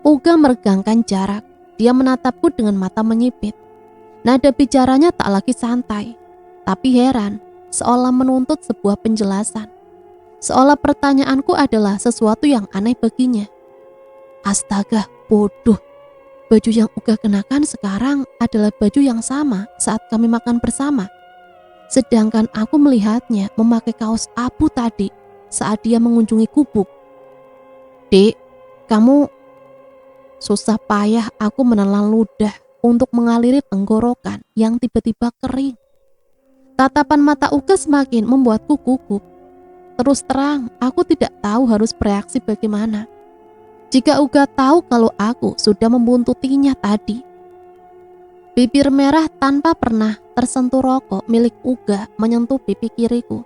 Uga meregangkan jarak. Dia menatapku dengan mata menyipit. Nada bicaranya tak lagi santai, tapi heran, seolah menuntut sebuah penjelasan. Seolah pertanyaanku adalah sesuatu yang aneh baginya. Astaga, bodoh. Baju yang Uga kenakan sekarang adalah baju yang sama saat kami makan bersama. Sedangkan aku melihatnya memakai kaos abu tadi saat dia mengunjungi gubuk. Dek, kamu... Susah payah aku menelan ludah untuk mengaliri tenggorokan yang tiba-tiba kering. Tatapan mata Uga semakin membuatku gugup. Terus terang, aku tidak tahu harus bereaksi bagaimana. Jika Uga tahu kalau aku sudah membuntutinya tadi. Bibir merah tanpa pernah tersentuh rokok milik Uga menyentuh pipi kiriku.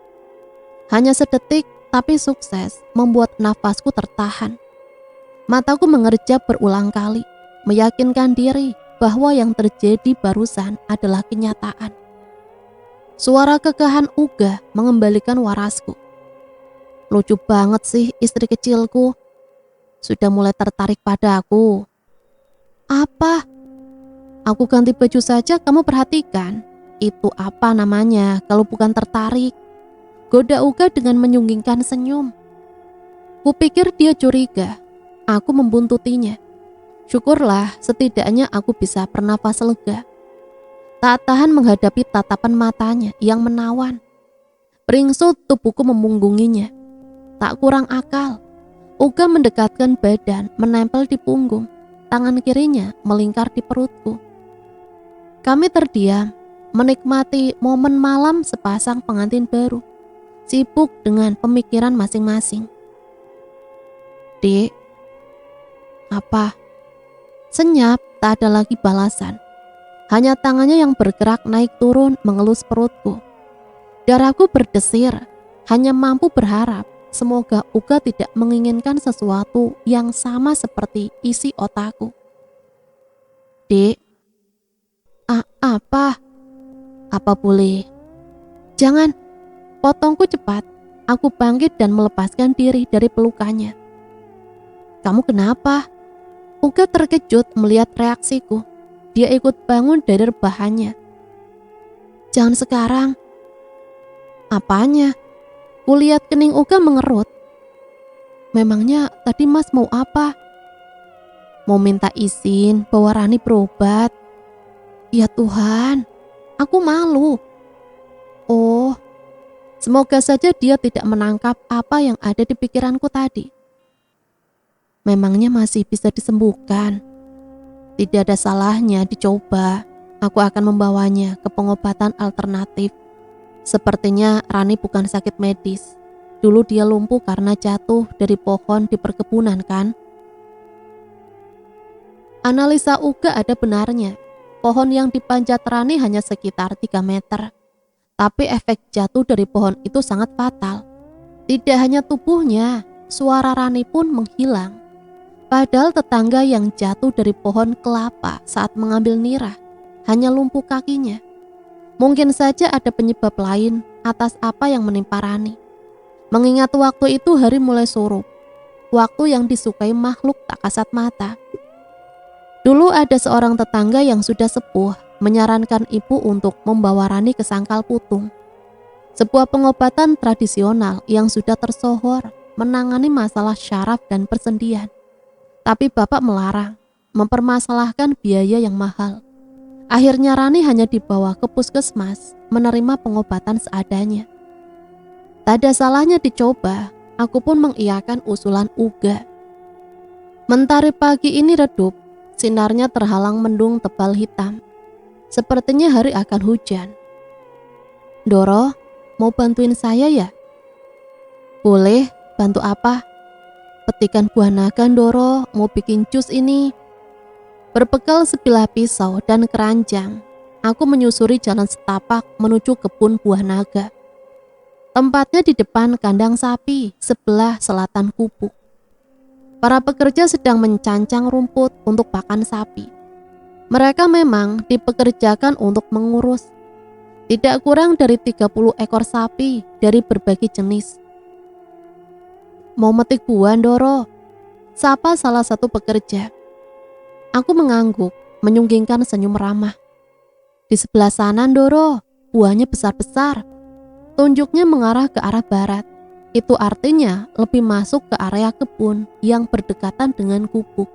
Hanya sedetik, tapi sukses membuat nafasku tertahan. Mataku mengerjap berulang kali, meyakinkan diri bahwa yang terjadi barusan adalah kenyataan. Suara kekahan Uga mengembalikan warasku. Lucu banget sih istri kecilku. Sudah mulai tertarik pada aku. Apa? Aku ganti baju saja kamu perhatikan. Itu apa namanya kalau bukan tertarik? goda Uga dengan menyunggingkan senyum. Kupikir dia curiga. Aku membuntutinya. Syukurlah setidaknya aku bisa bernafas lega. Tak tahan menghadapi tatapan matanya yang menawan. Beringsut tubuhku memunggunginya. Tak kurang akal. Uga mendekatkan badan menempel di punggung. Tangan kirinya melingkar di perutku. Kami terdiam, menikmati momen malam sepasang pengantin baru, sibuk dengan pemikiran masing-masing. Dek, apa? Senyap, tak ada lagi balasan. Hanya tangannya yang bergerak naik turun mengelus perutku. Darahku berdesir, hanya mampu berharap semoga Uga tidak menginginkan sesuatu yang sama seperti isi otakku. Dek, apa? Apa boleh? Jangan, potongku cepat. Aku bangkit dan melepaskan diri dari pelukannya. Kamu kenapa? Uga terkejut melihat reaksiku. Dia ikut bangun dari rebahannya. Jangan sekarang. Apanya? Kulihat kening Uga mengerut. Memangnya tadi Mas mau apa? Mau minta izin bawa Rani berobat. Ya Tuhan, aku malu. Oh, semoga saja dia tidak menangkap apa yang ada di pikiranku tadi. Memangnya masih bisa disembuhkan. Tidak ada salahnya dicoba. Aku akan membawanya ke pengobatan alternatif. Sepertinya Rani bukan sakit medis. Dulu dia lumpuh karena jatuh dari pohon di perkebunan kan? Analisa Uga ada benarnya. Pohon yang dipanjat Rani hanya sekitar 3 meter. Tapi efek jatuh dari pohon itu sangat fatal. Tidak hanya tubuhnya, suara Rani pun menghilang. Padahal tetangga yang jatuh dari pohon kelapa saat mengambil nirah hanya lumpuh kakinya. Mungkin saja ada penyebab lain atas apa yang menimpa Rani. Mengingat waktu itu hari mulai surup. Waktu yang disukai makhluk tak kasat mata. Dulu ada seorang tetangga yang sudah sepuh menyarankan ibu untuk membawa Rani ke Sangkal Putung. Sebuah pengobatan tradisional yang sudah tersohor menangani masalah syaraf dan persendian. Tapi bapak melarang, mempermasalahkan biaya yang mahal. Akhirnya Rani hanya dibawa ke puskesmas menerima pengobatan seadanya. Tak ada salahnya dicoba, aku pun mengiyakan usulan Uga. Mentari pagi ini redup. Sinarnya terhalang mendung tebal hitam. Sepertinya hari akan hujan. Doro, mau bantuin saya ya? Boleh, bantu apa? Petikan buah naga Doro, mau bikin jus ini. Berbekal sebilah pisau dan keranjang, aku menyusuri jalan setapak menuju kebun buah naga. Tempatnya di depan kandang sapi sebelah selatan gubuk. Para pekerja sedang mencancang rumput untuk pakan sapi. Mereka memang dipekerjakan untuk mengurus. Tidak kurang dari 30 ekor sapi dari berbagai jenis. Mau metik buah Doro? Sapa salah satu pekerja. Aku mengangguk, menyunggingkan senyum ramah. Di sebelah sana Doro, buahnya besar-besar. Tunjuknya mengarah ke arah barat. Itu artinya lebih masuk ke area kebun yang berdekatan dengan gubuk.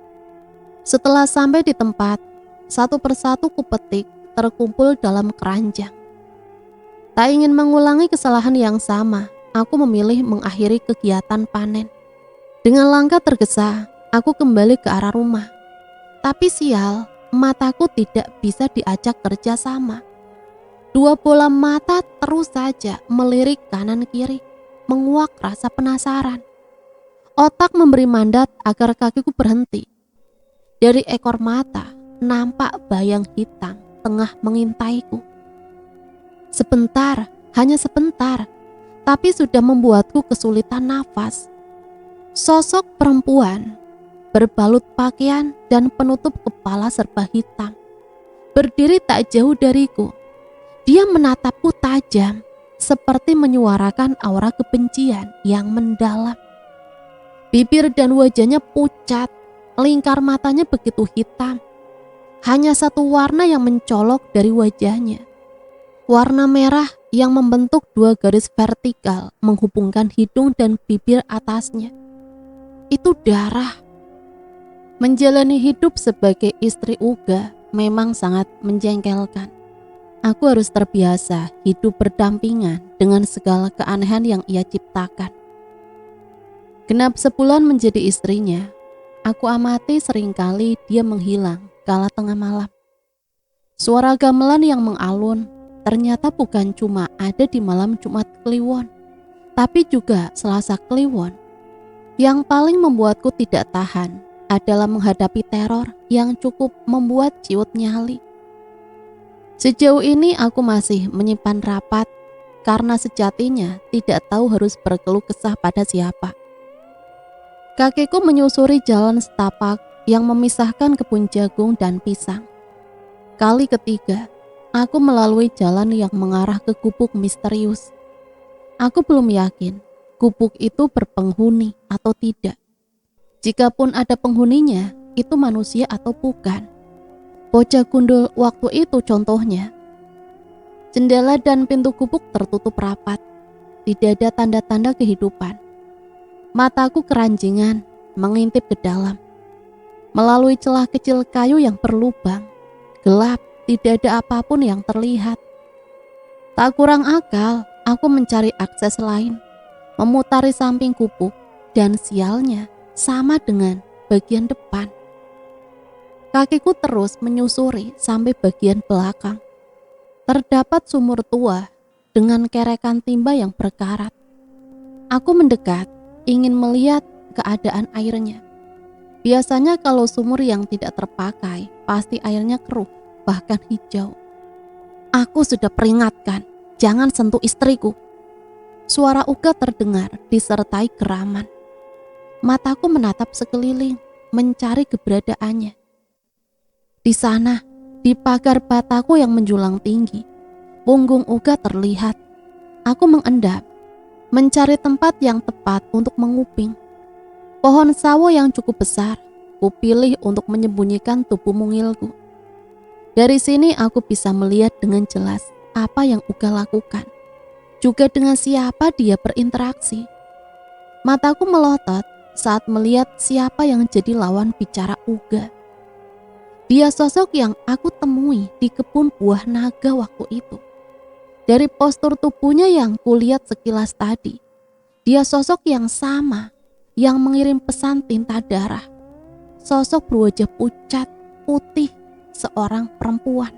Setelah sampai di tempat, satu persatu kupetik terkumpul dalam keranjang. Tak ingin mengulangi kesalahan yang sama, aku memilih mengakhiri kegiatan panen. Dengan langkah tergesa, aku kembali ke arah rumah. Tapi sial, mataku tidak bisa diajak kerja sama. Dua bola mata terus saja melirik kanan kiri, menguak rasa penasaran. Otak memberi mandat agar kakiku berhenti. Dari ekor mata nampak bayang hitam tengah mengintaiku. Sebentar, hanya sebentar, tapi sudah membuatku kesulitan nafas. Sosok perempuan berbalut pakaian dan penutup kepala serba hitam berdiri tak jauh dariku. Dia menatapku tajam, seperti menyuarakan aura kebencian yang mendalam. Bibir dan wajahnya pucat, lingkar matanya begitu hitam. Hanya satu warna yang mencolok dari wajahnya. Warna merah yang membentuk 2 garis vertikal menghubungkan hidung dan bibir atasnya. Itu darah. Menjalani hidup sebagai istri Uga memang sangat menjengkelkan. Aku harus terbiasa hidup berdampingan dengan segala keanehan yang ia ciptakan. Genap sebulan menjadi istrinya, aku amati seringkali dia menghilang kala tengah malam. Suara gamelan yang mengalun ternyata bukan cuma ada di malam Jumat Kliwon, tapi juga Selasa Kliwon. Yang paling membuatku tidak tahan adalah menghadapi teror yang cukup membuat ciut nyali. Sejauh ini aku masih menyimpan rapat karena sejatinya tidak tahu harus berkeluh kesah pada siapa. Kakiku menyusuri jalan setapak yang memisahkan kebun jagung dan pisang. Kali ketiga, aku melalui jalan yang mengarah ke gubuk misterius. Aku belum yakin gubuk itu berpenghuni atau tidak. Jikapun ada penghuninya, itu manusia atau bukan. Bocah gundul waktu itu contohnya. Jendela dan pintu gubuk tertutup rapat. Tidak ada tanda-tanda kehidupan. Mataku keranjingan mengintip ke dalam. Melalui celah kecil kayu yang berlubang, gelap, tidak ada apapun yang terlihat. Tak kurang akal, aku mencari akses lain, memutari samping gubuk, dan sialnya sama dengan bagian depan. Kakiku terus menyusuri sampai bagian belakang. Terdapat sumur tua dengan kerekan timba yang berkarat. Aku mendekat, ingin melihat keadaan airnya. Biasanya kalau sumur yang tidak terpakai, pasti airnya keruh, bahkan hijau. Aku sudah peringatkan, jangan sentuh istriku. Suara Uga terdengar disertai geraman. Mataku menatap sekeliling, mencari keberadaannya. Di sana, di pagar bataku yang menjulang tinggi, punggung Uga terlihat. Aku mengendap, mencari tempat yang tepat untuk menguping. Pohon sawo yang cukup besar, kupilih untuk menyembunyikan tubuh mungilku. Dari sini aku bisa melihat dengan jelas apa yang Uga lakukan, juga dengan siapa dia berinteraksi. Mataku melotot saat melihat siapa yang jadi lawan bicara Uga. Dia sosok yang aku temui di kebun buah naga waktu itu. Dari postur tubuhnya yang kulihat sekilas tadi, dia sosok yang sama, yang mengirim pesan tinta darah. Sosok berwajah pucat, putih, seorang perempuan.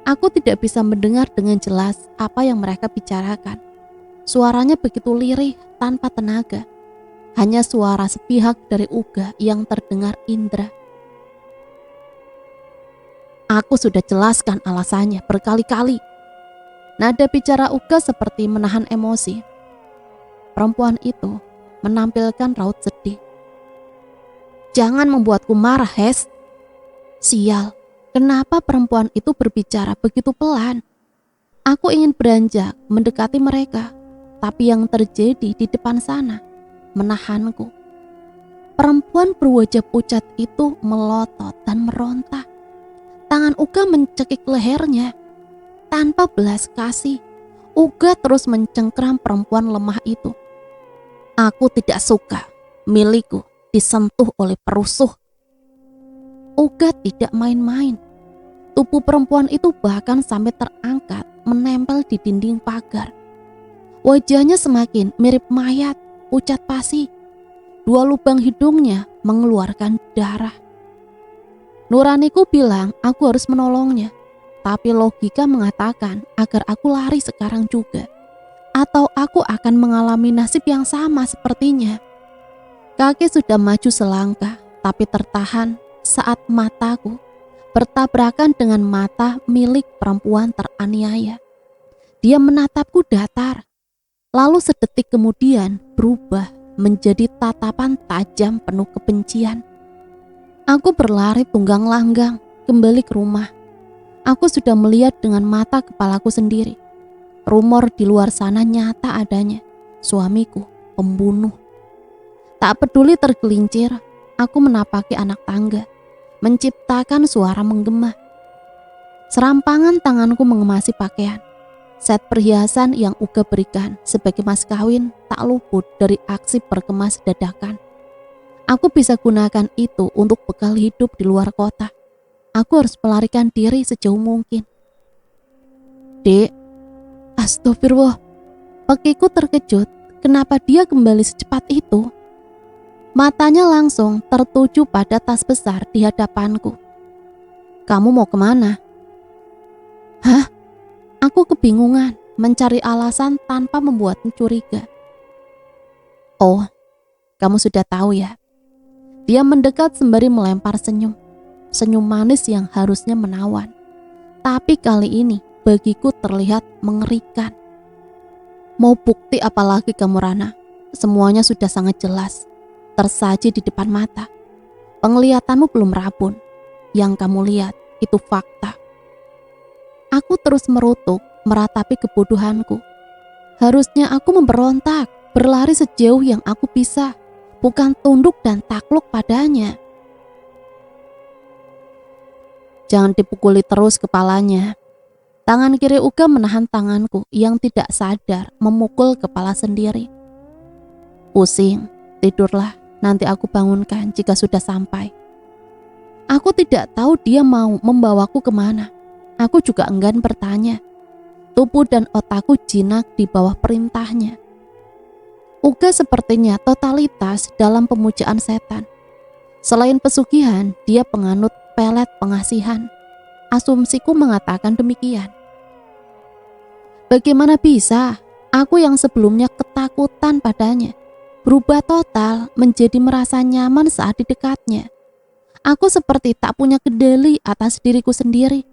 Aku tidak bisa mendengar dengan jelas apa yang mereka bicarakan. Suaranya begitu lirih tanpa tenaga. Hanya suara sepihak dari Uga yang terdengar indra. Aku sudah jelaskan alasannya berkali-kali. Nada bicara Uga seperti menahan emosi. Perempuan itu menampilkan raut sedih. Jangan membuatku marah, Hes. Sial, kenapa perempuan itu berbicara begitu pelan? Aku ingin beranjak mendekati mereka, tapi yang terjadi di depan sana menahanku. Perempuan berwajah pucat itu melotot dan meronta. Tangan Uga mencekik lehernya. Tanpa belas kasih, Uga terus mencengkram perempuan lemah itu. Aku tidak suka milikku disentuh oleh perusuh. Uga tidak main-main. Tubuh perempuan itu bahkan sampai terangkat menempel di dinding pagar. Wajahnya semakin mirip mayat, pucat pasi. 2 lubang hidungnya mengeluarkan darah. Nuraniku bilang aku harus menolongnya, tapi logika mengatakan agar aku lari sekarang juga, atau aku akan mengalami nasib yang sama sepertinya. Kaki sudah maju selangkah, tapi tertahan saat mataku bertabrakan dengan mata milik perempuan teraniaya. Dia menatapku datar, lalu sedetik kemudian berubah menjadi tatapan tajam penuh kebencian. Aku berlari tunggang langgang kembali ke rumah. Aku sudah melihat dengan mata kepalaku sendiri. Rumor di luar sana nyata adanya. Suamiku pembunuh. Tak peduli tergelincir, aku menapaki anak tangga, menciptakan suara menggema. Serampangan tanganku mengemasi pakaian. Set perhiasan yang Uga berikan sebagai mas kawin tak luput dari aksi perkemas dadakan. Aku bisa gunakan itu untuk bekal hidup di luar kota. Aku harus melarikan diri sejauh mungkin. Dek, astagfirullah. Pakiku terkejut, kenapa dia kembali secepat itu? Matanya langsung tertuju pada tas besar di hadapanku. Kamu mau kemana? Hah? Aku kebingungan, mencari alasan tanpa membuatnya curiga. Oh, kamu sudah tahu ya. Dia mendekat sembari melempar senyum. Senyum manis yang harusnya menawan. Tapi kali ini bagiku terlihat mengerikan. Mau bukti apa lagi kamu, Rana? Semuanya sudah sangat jelas. Tersaji di depan mata. Penglihatanmu belum rabun. Yang kamu lihat itu fakta. Aku terus merutuk, meratapi kebodohanku. Harusnya aku memberontak, berlari sejauh yang aku bisa, bukan tunduk dan takluk padanya. Jangan dipukuli terus kepalanya. Tangan kiri Uga menahan tanganku yang tidak sadar memukul kepala sendiri. Pusing, tidurlah, nanti aku bangunkan jika sudah sampai. Aku tidak tahu dia mau membawaku kemana. Aku juga enggan bertanya. Tubuh dan otakku jinak di bawah perintahnya. Uga sepertinya totalitas dalam pemujaan setan. Selain pesugihan, dia penganut pelet pengasihan. Asumsiku mengatakan demikian. Bagaimana bisa aku yang sebelumnya ketakutan padanya berubah total menjadi merasa nyaman saat di dekatnya? Aku seperti tak punya kendali atas diriku sendiri.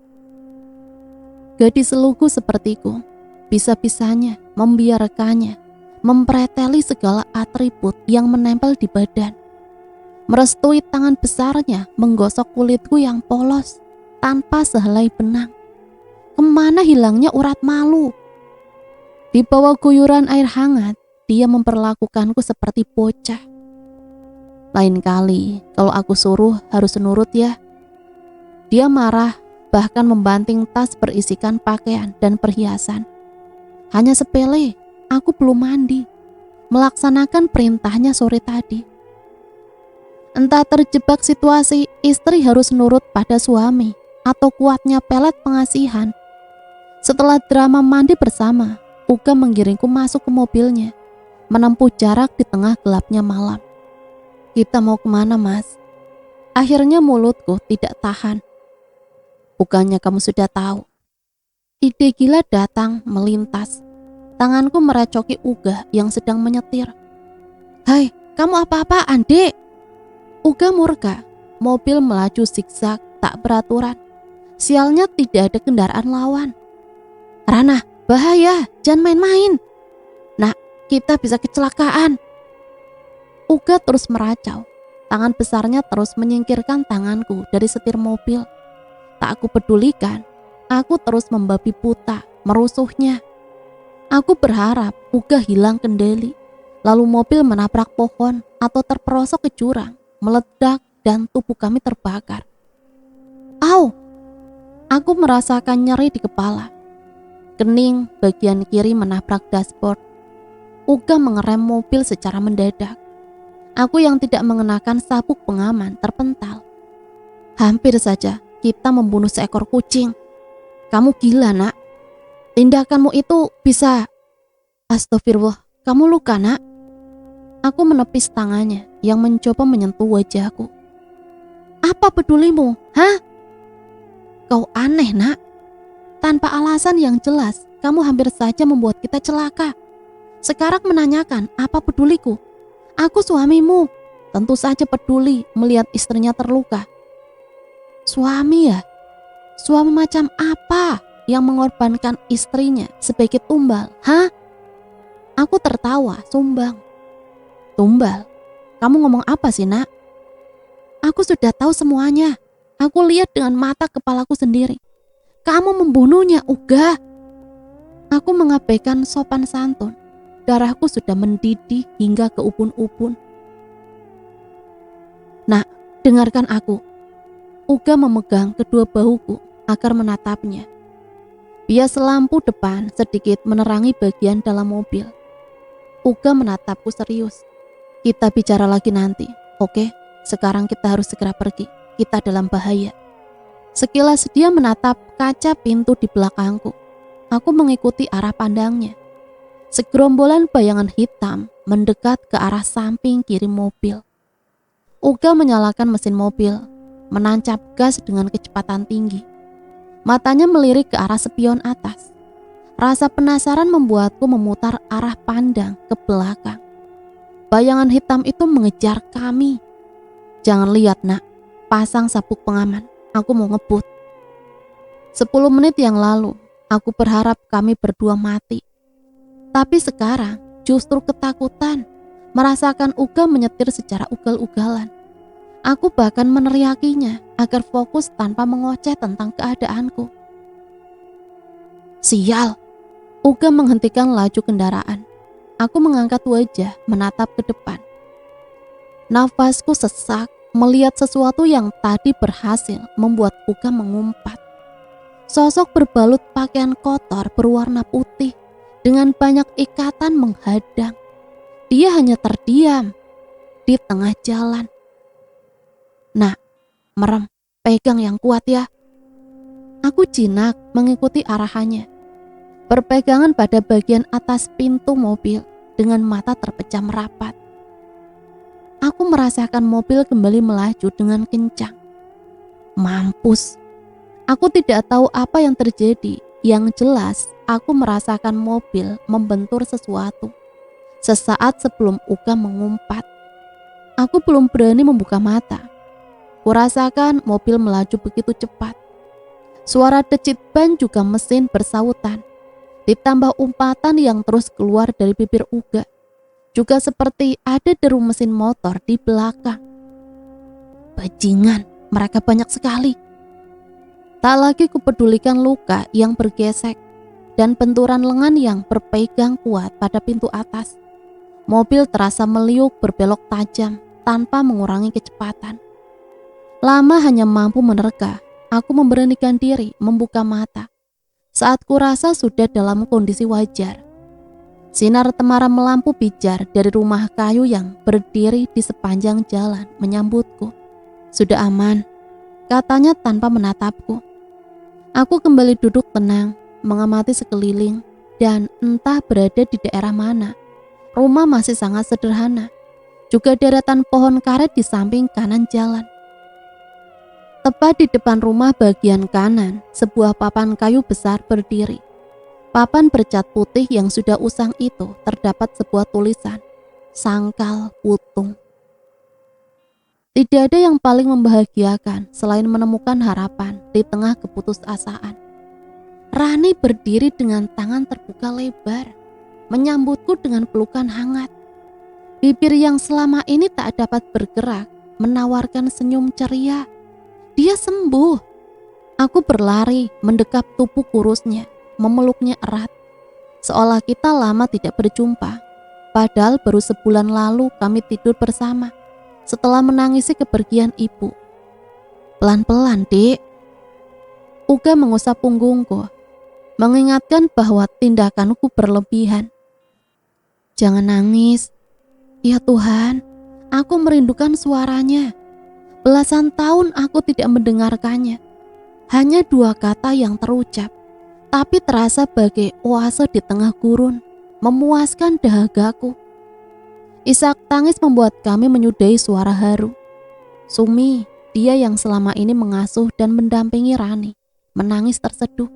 Gadis lugu sepertiku bisa-bisanya membiarkannya mempreteli segala atribut yang menempel di badan. Merestui tangan besarnya menggosok kulitku yang polos tanpa sehelai benang. Kemana hilangnya urat malu? Di bawah guyuran air hangat, dia memperlakukanku seperti bocah. Lain kali, kalau aku suruh harus nurut ya. Dia marah, bahkan membanting tas berisikan pakaian dan perhiasan. Hanya sepele, aku belum mandi. Melaksanakan perintahnya sore tadi. Entah terjebak situasi istri harus nurut pada suami atau kuatnya pelet pengasihan. Setelah drama mandi bersama, Uga menggiringku masuk ke mobilnya, menempuh jarak di tengah gelapnya malam. Kita mau kemana, Mas? Akhirnya mulutku tidak tahan. Bukannya kamu sudah tahu? Ide gila datang melintas. Tanganku merecoki Uga yang sedang menyetir. Hai, kamu apa-apaan, Dek? Uga murka. Mobil melaju zigzag tak beraturan. Sialnya tidak ada kendaraan lawan. Rana, bahaya, jangan main-main. Nah, kita bisa kecelakaan. Uga terus meracau. Tangan besarnya terus menyingkirkan tanganku dari setir mobil. Tak aku pedulikan. Aku terus membabi buta, merusuhnya. Aku berharap Uga hilang kendali. Lalu mobil menabrak pohon atau terperosok ke jurang, meledak dan tubuh kami terbakar. Au! Aku merasakan nyeri di kepala. Kening bagian kiri menabrak dashboard. Uga mengerem mobil secara mendadak. Aku yang tidak mengenakan sabuk pengaman terpental. Hampir saja kita membunuh seekor kucing. Kamu gila, Nak. Tindakanmu itu bisa... Astagfirullah, kamu luka, Nak. Aku menepis tangannya yang mencoba menyentuh wajahku. Apa pedulimu? Hah? Kau aneh, Nak. Tanpa alasan yang jelas, kamu hampir saja membuat kita celaka. Sekarang menanyakan apa peduliku? Aku suamimu. Tentu saja peduli melihat istrinya terluka. Suami ya? Suami macam apa yang mengorbankan istrinya sebagai tumbal? Hah? Aku tertawa, sumbang. Tumbal? Kamu ngomong apa sih, Nak? Aku sudah tahu semuanya. Aku lihat dengan mata kepalaku sendiri. Kamu membunuhnya, Uga. Aku mengabaikan sopan santun. Darahku sudah mendidih hingga ke ubun-ubun. Nak, dengarkan aku. Uga memegang kedua bahuku agar menatapnya. Bias lampu depan sedikit menerangi bagian dalam mobil. Uga menatapku serius. Kita bicara lagi nanti, oke? Sekarang kita harus segera pergi. Kita dalam bahaya. Sekilas dia menatap kaca pintu di belakangku. Aku mengikuti arah pandangnya. Segerombolan bayangan hitam mendekat ke arah samping kiri mobil. Uga menyalakan mesin mobil, menancap gas dengan kecepatan tinggi. Matanya melirik ke arah spion atas. Rasa penasaran membuatku memutar arah pandang ke belakang. Bayangan hitam itu mengejar kami. Jangan lihat nak, pasang sabuk pengaman, aku mau ngebut. 10 menit yang lalu, aku berharap kami berdua mati. Tapi sekarang justru ketakutan, merasakan Uga menyetir secara ugal-ugalan. Aku bahkan meneriakinya agar fokus tanpa mengoceh tentang keadaanku. Sial! Uga menghentikan laju kendaraan. Aku mengangkat wajah menatap ke depan. Nafasku sesak melihat sesuatu yang tadi berhasil membuat Uga mengumpat. Sosok berbalut pakaian kotor berwarna putih dengan banyak ikatan menghadang. Dia hanya terdiam di tengah jalan. Nak, merem, pegang yang kuat ya. Aku jinak mengikuti arahannya. Berpegangan pada bagian atas pintu mobil dengan mata terpejam rapat. Aku merasakan mobil kembali melaju dengan kencang. Mampus. Aku tidak tahu apa yang terjadi. Yang jelas, aku merasakan mobil membentur sesuatu. Sesaat sebelum Uga mengumpat. Aku belum berani membuka mata. Kurasakan mobil melaju begitu cepat. Suara decit ban juga mesin bersautan. Ditambah umpatan yang terus keluar dari bibir Uga. Juga seperti ada deru mesin motor di belakang. Bajingan, mereka banyak sekali. Tak lagi kupedulikan luka yang bergesek dan benturan lengan yang berpegang kuat pada pintu atas. Mobil terasa meliuk berbelok tajam tanpa mengurangi kecepatan. Lama hanya mampu menerka, aku memberanikan diri membuka mata. Saat kurasa sudah dalam kondisi wajar. Sinar temaram lampu pijar dari rumah kayu yang berdiri di sepanjang jalan menyambutku. Sudah aman, katanya tanpa menatapku. Aku kembali duduk tenang, mengamati sekeliling, dan entah berada di daerah mana. Rumah masih sangat sederhana, juga deretan pohon karet di samping kanan jalan. Tepat di depan rumah bagian kanan, sebuah papan kayu besar berdiri. Papan bercat putih yang sudah usang itu terdapat sebuah tulisan, Sangkal Putung. Tidak ada yang paling membahagiakan selain menemukan harapan di tengah keputusasaan. Rani berdiri dengan tangan terbuka lebar, menyambutku dengan pelukan hangat. Bibir yang selama ini tak dapat bergerak menawarkan senyum ceria. Dia sembuh. Aku berlari mendekap tubuh kurusnya, memeluknya erat. Seolah kita lama tidak berjumpa. Padahal baru sebulan lalu kami tidur bersama setelah menangisi kepergian ibu. Pelan-pelan, Dik. Uga mengusap punggungku, mengingatkan bahwa tindakanku berlebihan. Jangan nangis. Ya Tuhan, aku merindukan suaranya. Belasan tahun aku tidak mendengarkannya. Hanya 2 kata yang terucap, tapi terasa bagai oase di tengah gurun, memuaskan dahagaku. Isak tangis membuat kami menyudahi suara haru. Sumi, dia yang selama ini mengasuh dan mendampingi Rani, menangis terseduh.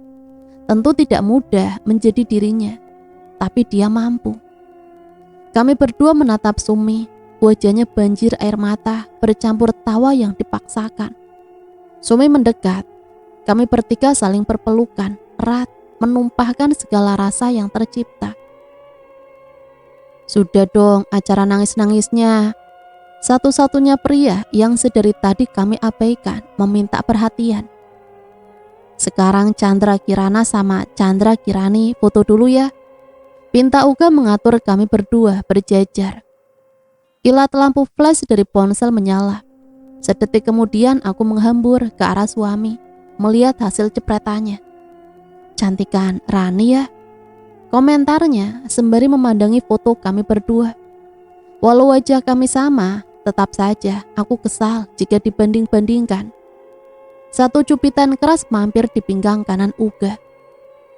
Tentu tidak mudah menjadi dirinya, tapi dia mampu. Kami berdua menatap Sumi. Wajahnya banjir air mata bercampur tawa yang dipaksakan. Sumi mendekat. Kami bertiga saling berpelukan erat, menumpahkan segala rasa yang tercipta. Sudah dong acara nangis-nangisnya. Satu-satunya pria yang sedari tadi kami abaikan meminta perhatian. Sekarang Chandra Kirana sama Chandra Kirani foto dulu ya. Pinta Uga mengatur kami berdua berjajar. Kilat lampu flash dari ponsel menyala. Sedetik kemudian aku menghambur ke arah suami, melihat hasil cepretannya. Cantik kan Rani ya? Komentarnya sembari memandangi foto kami berdua. Walau wajah kami sama, tetap saja aku kesal jika dibanding-bandingkan. Satu cupitan keras mampir di pinggang kanan Uga.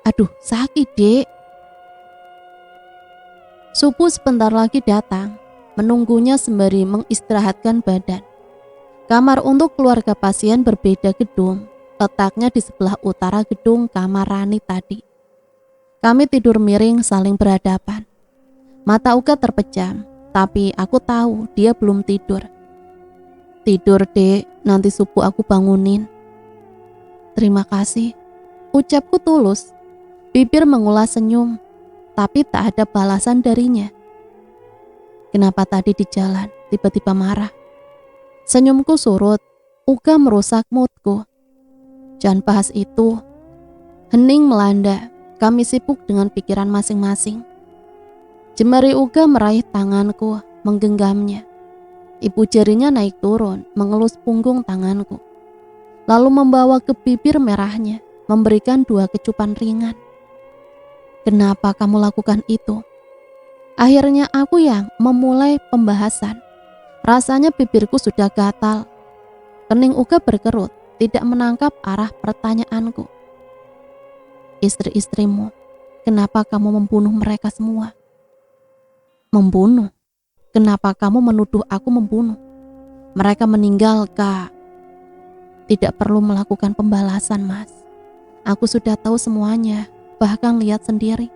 Aduh, sakit dek. Supu sebentar lagi datang, menunggunya sembari mengistirahatkan badan. Kamar untuk keluarga pasien berbeda gedung, letaknya di sebelah utara gedung kamar Rani tadi. Kami tidur miring saling berhadapan. Mata Uga terpejam, tapi aku tahu dia belum tidur. Tidur dek, nanti subuh aku bangunin. Terima kasih, ucapku tulus. Bibir mengulas senyum, tapi tak ada balasan darinya. Kenapa tadi di jalan tiba-tiba marah? Senyumku surut, Uga merusak moodku. Jangan bahas itu. Hening melanda, kami sibuk dengan pikiran masing-masing. Jemari Uga meraih tanganku, menggenggamnya. Ibu jarinya naik turun, mengelus punggung tanganku. Lalu membawa ke bibir merahnya, memberikan 2 kecupan ringan. Kenapa kamu lakukan itu? Akhirnya aku yang memulai pembahasan. Rasanya bibirku sudah gatal. Kening Uga berkerut, tidak menangkap arah pertanyaanku. Istri-istrimu, kenapa kamu membunuh mereka semua? Membunuh? Kenapa kamu menuduh aku membunuh? Mereka meninggal, Kak. Tidak perlu melakukan pembalasan, Mas. Aku sudah tahu semuanya, bahkan lihat sendiri.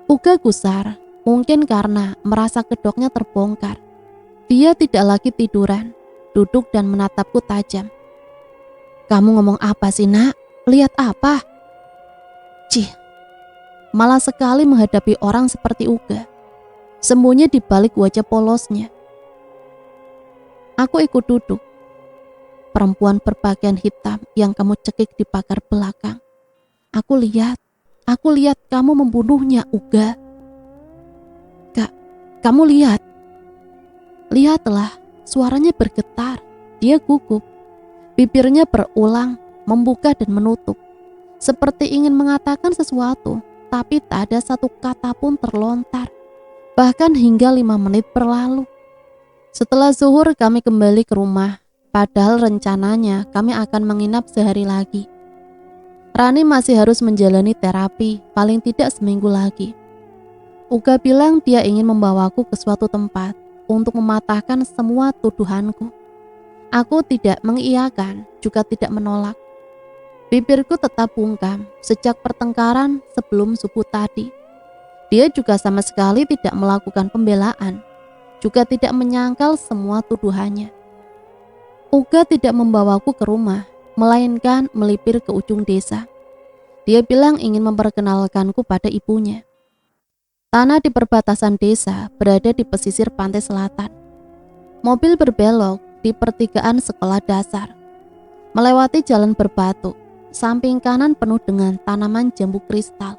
Uga gusar, mungkin karena merasa kedoknya terbongkar. Dia tidak lagi tiduran, duduk dan menatapku tajam. Kamu ngomong apa sih, Nak? Lihat apa? Cih, malah sekali menghadapi orang seperti Uga, sembunyi di balik wajah polosnya. Aku ikut duduk. Perempuan berpakaian hitam yang kamu cekik di pagar belakang. Aku lihat kamu membunuhnya, Uga. Kak, kamu lihat. Lihatlah, suaranya bergetar. Dia gugup. Bibirnya berulang, membuka dan menutup. Seperti ingin mengatakan sesuatu, tapi tak ada satu kata pun terlontar. Bahkan hingga 5 menit berlalu. Setelah zuhur kami kembali ke rumah. Padahal rencananya kami akan menginap sehari lagi. Rani masih harus menjalani terapi paling tidak seminggu lagi. Uga bilang dia ingin membawaku ke suatu tempat untuk mematahkan semua tuduhanku. Aku tidak mengiyakan, juga tidak menolak. Bibirku tetap bungkam sejak pertengkaran sebelum subuh tadi. Dia juga sama sekali tidak melakukan pembelaan, juga tidak menyangkal semua tuduhannya. Uga tidak membawaku ke rumah, melainkan melipir ke ujung desa. Dia bilang ingin memperkenalkanku pada ibunya. Tanah di perbatasan desa berada di pesisir pantai selatan. Mobil berbelok di pertigaan sekolah dasar, melewati jalan berbatu, samping kanan penuh dengan tanaman jambu kristal.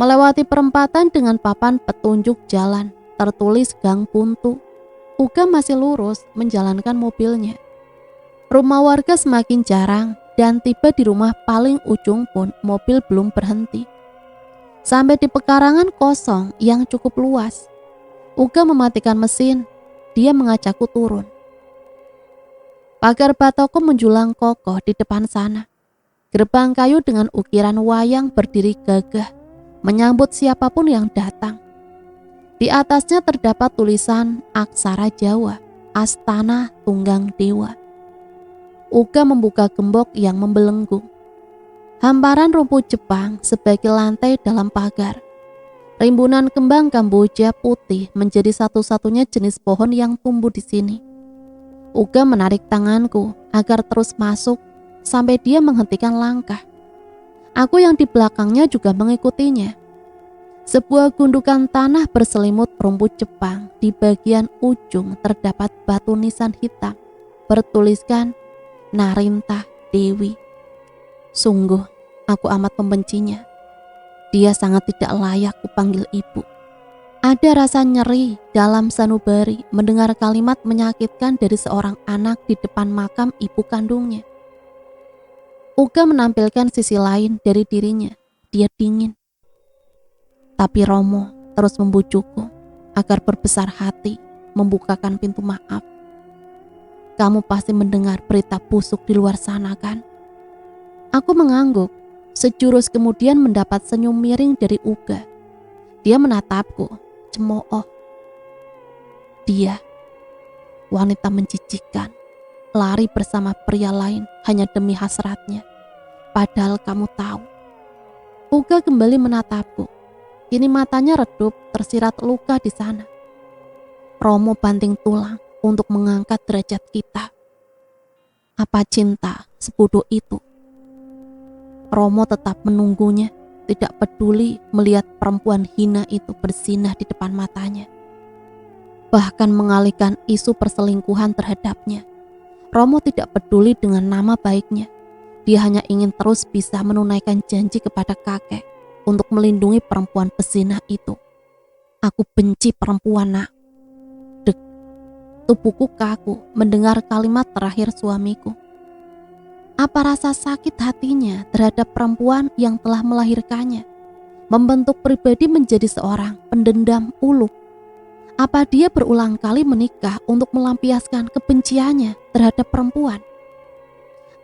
Melewati perempatan dengan papan petunjuk jalan, tertulis Gang Buntu. Uga masih lurus menjalankan mobilnya. Rumah warga semakin jarang dan tiba di rumah paling ujung pun mobil belum berhenti. Sampai di pekarangan kosong yang cukup luas. Uga mematikan mesin, dia mengajakku turun. Pagar batoko menjulang kokoh di depan sana. Gerbang kayu dengan ukiran wayang berdiri gagah, menyambut siapapun yang datang. Di atasnya terdapat tulisan aksara Jawa, Astana Tunggang Dewa. Uga membuka gembok yang membelenggu. Hamparan rumput Jepang sebagai lantai dalam pagar. Rimbunan kembang Kamboja putih menjadi satu-satunya jenis pohon yang tumbuh di sini. Uga menarik tanganku agar terus masuk sampai dia menghentikan langkah. Aku yang di belakangnya juga mengikutinya. Sebuah gundukan tanah berselimut rumput Jepang. Di bagian ujung terdapat batu nisan hitam bertuliskan Narinta Dewi. Sungguh, aku amat membencinya. Dia sangat tidak layak kupanggil ibu. Ada rasa nyeri dalam sanubari mendengar kalimat menyakitkan dari seorang anak di depan makam ibu kandungnya. Uga menampilkan sisi lain dari dirinya. Dia dingin. Tapi Romo terus membujukku agar berbesar hati membukakan pintu maaf. Kamu pasti mendengar berita busuk di luar sana kan? Aku mengangguk. Sejurus kemudian mendapat senyum miring dari Uga. Dia menatapku, cemooh. Dia, wanita menjijikkan, lari bersama pria lain hanya demi hasratnya. Padahal kamu tahu. Uga kembali menatapku. Kini matanya redup, tersirat luka di sana. Romo banting tulang untuk mengangkat derajat kita. Apa cinta sebodoh itu? Romo tetap menunggunya, tidak peduli melihat perempuan hina itu berzinah di depan matanya. Bahkan mengalihkan isu perselingkuhan terhadapnya. Romo tidak peduli dengan nama baiknya. Dia hanya ingin terus bisa menunaikan janji kepada kakek untuk melindungi perempuan pezinah itu. Aku benci perempuan, nak. Dek, tubuhku kaku mendengar kalimat terakhir suamiku. Apa rasa sakit hatinya terhadap perempuan yang telah melahirkannya, membentuk pribadi menjadi seorang pendendam uluk? Apa dia berulang kali menikah untuk melampiaskan kebenciannya terhadap perempuan?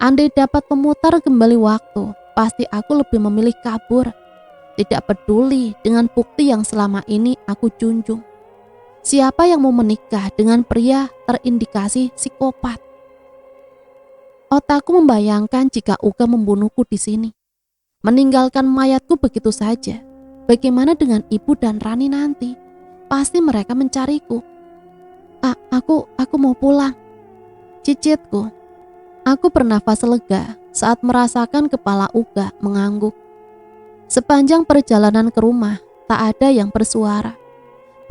Andai dapat memutar kembali waktu, pasti aku lebih memilih kabur. Tidak peduli dengan bukti yang selama ini aku junjung. Siapa yang mau menikah dengan pria terindikasi psikopat? Otakku membayangkan jika Uga membunuhku di sini, meninggalkan mayatku begitu saja. Bagaimana dengan ibu dan Rani nanti? Pasti mereka mencariku. Aku mau pulang. Cicitku. Aku bernafas lega saat merasakan kepala Uga mengangguk. Sepanjang perjalanan ke rumah, tak ada yang bersuara.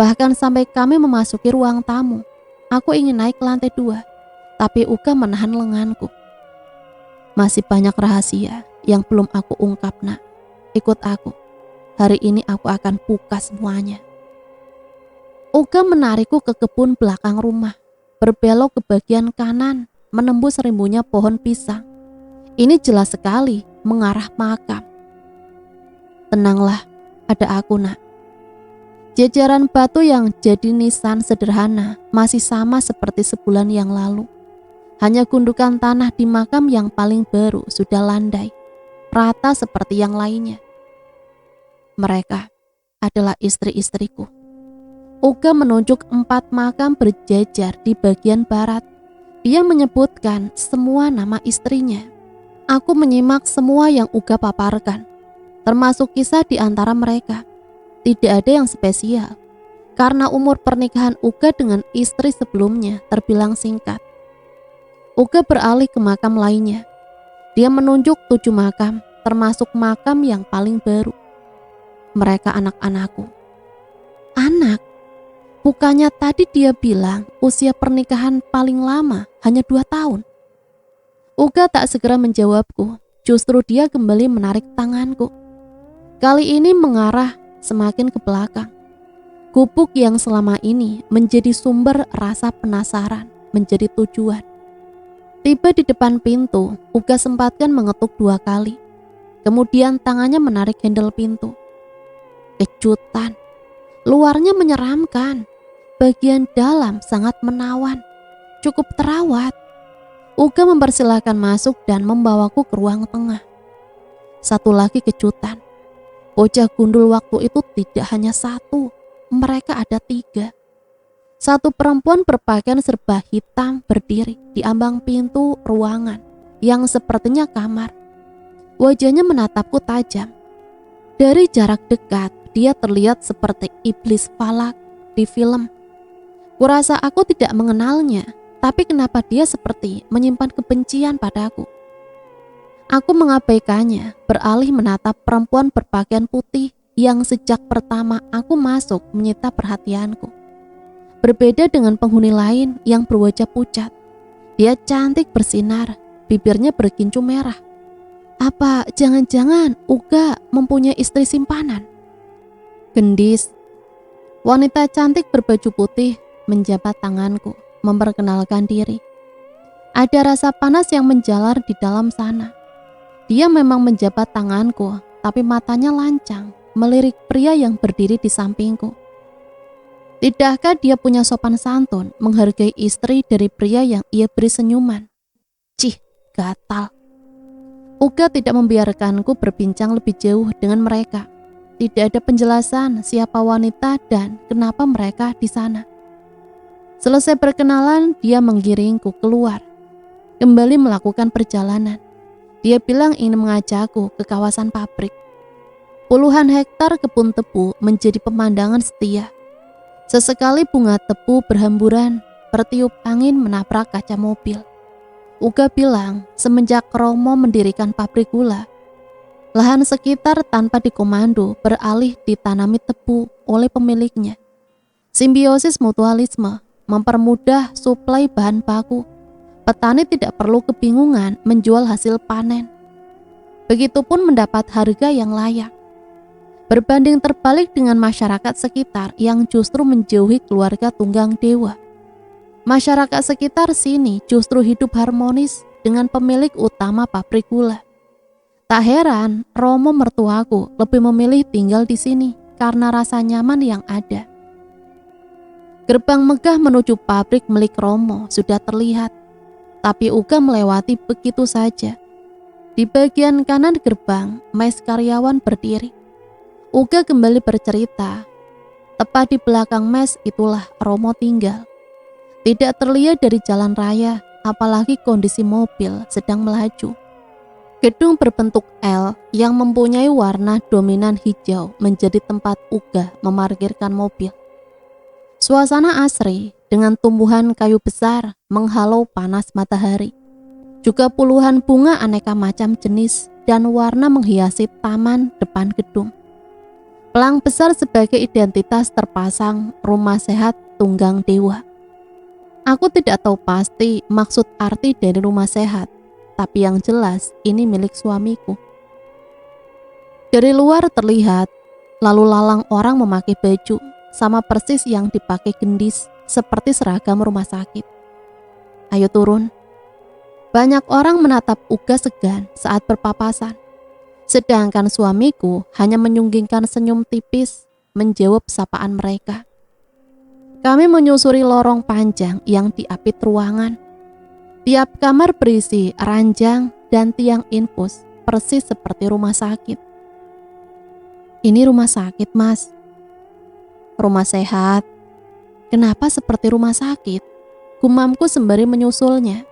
Bahkan sampai kami memasuki ruang tamu, aku ingin naik ke lantai 2, tapi Uga menahan lenganku. Masih banyak rahasia yang belum aku ungkap, nak. Ikut aku. Hari ini aku akan buka semuanya. Uga menarikku ke kebun belakang rumah, berbelok ke bagian kanan, menembus rimbunya pohon pisang. Ini jelas sekali mengarah makam. Tenanglah, ada aku, nak. Jajaran batu yang jadi nisan sederhana masih sama seperti sebulan yang lalu. Hanya gundukan tanah di makam yang paling baru sudah landai, rata seperti yang lainnya. Mereka adalah istri-istriku. Uga menunjuk 4 makam berjajar di bagian barat. Dia menyebutkan semua nama istrinya. Aku menyimak semua yang Uga paparkan, termasuk kisah di antara mereka. Tidak ada yang spesial, karena umur pernikahan Uga dengan istri sebelumnya terbilang singkat. Uga beralih ke makam lainnya. Dia menunjuk 7 makam, termasuk makam yang paling baru. Mereka anak-anakku. Anak? Bukannya tadi dia bilang usia pernikahan paling lama hanya 2 tahun? Uga tak segera menjawabku, justru dia kembali menarik tanganku. Kali ini mengarah semakin ke belakang. Gubuk yang selama ini menjadi sumber rasa penasaran menjadi tujuan. Tiba di depan pintu, Uga sempatkan mengetuk 2 kali. Kemudian tangannya menarik handle pintu. Kejutan. Luarnya menyeramkan. Bagian dalam sangat menawan. Cukup terawat. Uga mempersilahkan masuk dan membawaku ke ruang tengah. Satu lagi kejutan. Bocah gundul waktu itu tidak hanya 1, mereka ada 3. Satu perempuan berpakaian serba hitam berdiri di ambang pintu ruangan yang sepertinya kamar. Wajahnya menatapku tajam. Dari jarak dekat, dia terlihat seperti iblis falak di film. Kurasa aku tidak mengenalnya, tapi kenapa dia seperti menyimpan kebencian padaku? Aku mengabaikannya, beralih menatap perempuan berpakaian putih yang sejak pertama aku masuk menyita perhatianku. Berbeda dengan penghuni lain yang berwajah pucat. Dia cantik bersinar, bibirnya berkincu merah. Apa jangan-jangan Uga mempunyai istri simpanan? Gendis. Wanita cantik berbaju putih menjabat tanganku, memperkenalkan diri. Ada rasa panas yang menjalar di dalam sana. Dia memang menjabat tanganku, tapi matanya lancang, melirik pria yang berdiri di sampingku. Tidakkah dia punya sopan santun menghargai istri dari pria yang ia beri senyuman? Cih, gatal. Uga tidak membiarkanku berbincang lebih jauh dengan mereka. Tidak ada penjelasan siapa wanita dan kenapa mereka di sana. Selesai berkenalan, dia menggiringku keluar, kembali melakukan perjalanan. Dia bilang ingin mengajakku ke kawasan pabrik. Puluhan hektar kebun tebu menjadi pemandangan setia. Sesekali bunga tebu berhamburan, bertiup angin menabrak kaca mobil. Uga bilang semenjak Romo mendirikan pabrik gula, lahan sekitar tanpa dikomando beralih ditanami tebu oleh pemiliknya. Simbiosis mutualisme mempermudah suplai bahan baku. Petani tidak perlu kebingungan menjual hasil panen. Begitupun mendapat harga yang layak. Berbanding terbalik dengan masyarakat sekitar yang justru menjauhi keluarga tunggang dewa. Masyarakat sekitar sini justru hidup harmonis dengan pemilik utama pabrik gula. Tak heran Romo mertuaku lebih memilih tinggal di sini karena rasa nyaman yang ada. Gerbang megah menuju pabrik milik Romo sudah terlihat. Tapi Uga melewati begitu saja. Di bagian kanan gerbang, mes karyawan berdiri. Uga kembali bercerita. Tepat di belakang mes itulah Romo tinggal. Tidak terlihat dari jalan raya, apalagi kondisi mobil sedang melaju. Gedung berbentuk L yang mempunyai warna dominan hijau menjadi tempat Uga memarkirkan mobil. Suasana asri dengan tumbuhan kayu besar menghalau panas matahari. Juga puluhan bunga aneka macam jenis dan warna menghiasi taman depan gedung. Pelang besar sebagai identitas terpasang Rumah Sehat Tunggang Dewa. Aku tidak tahu pasti maksud arti dari rumah sehat, tapi yang jelas ini milik suamiku. Dari luar terlihat lalu lalang orang memakai baju sama persis yang dipakai gendis seperti seragam rumah sakit. Ayo turun. Banyak orang menatap Uga segan saat berpapasan. Sedangkan suamiku hanya menyunggingkan senyum tipis menjawab sapaan mereka. Kami menyusuri lorong panjang yang diapit ruangan. Tiap kamar berisi ranjang dan tiang infus persis seperti rumah sakit. Ini rumah sakit, Mas. Rumah sehat. Kenapa seperti rumah sakit? Gumamku sembari menyusulnya.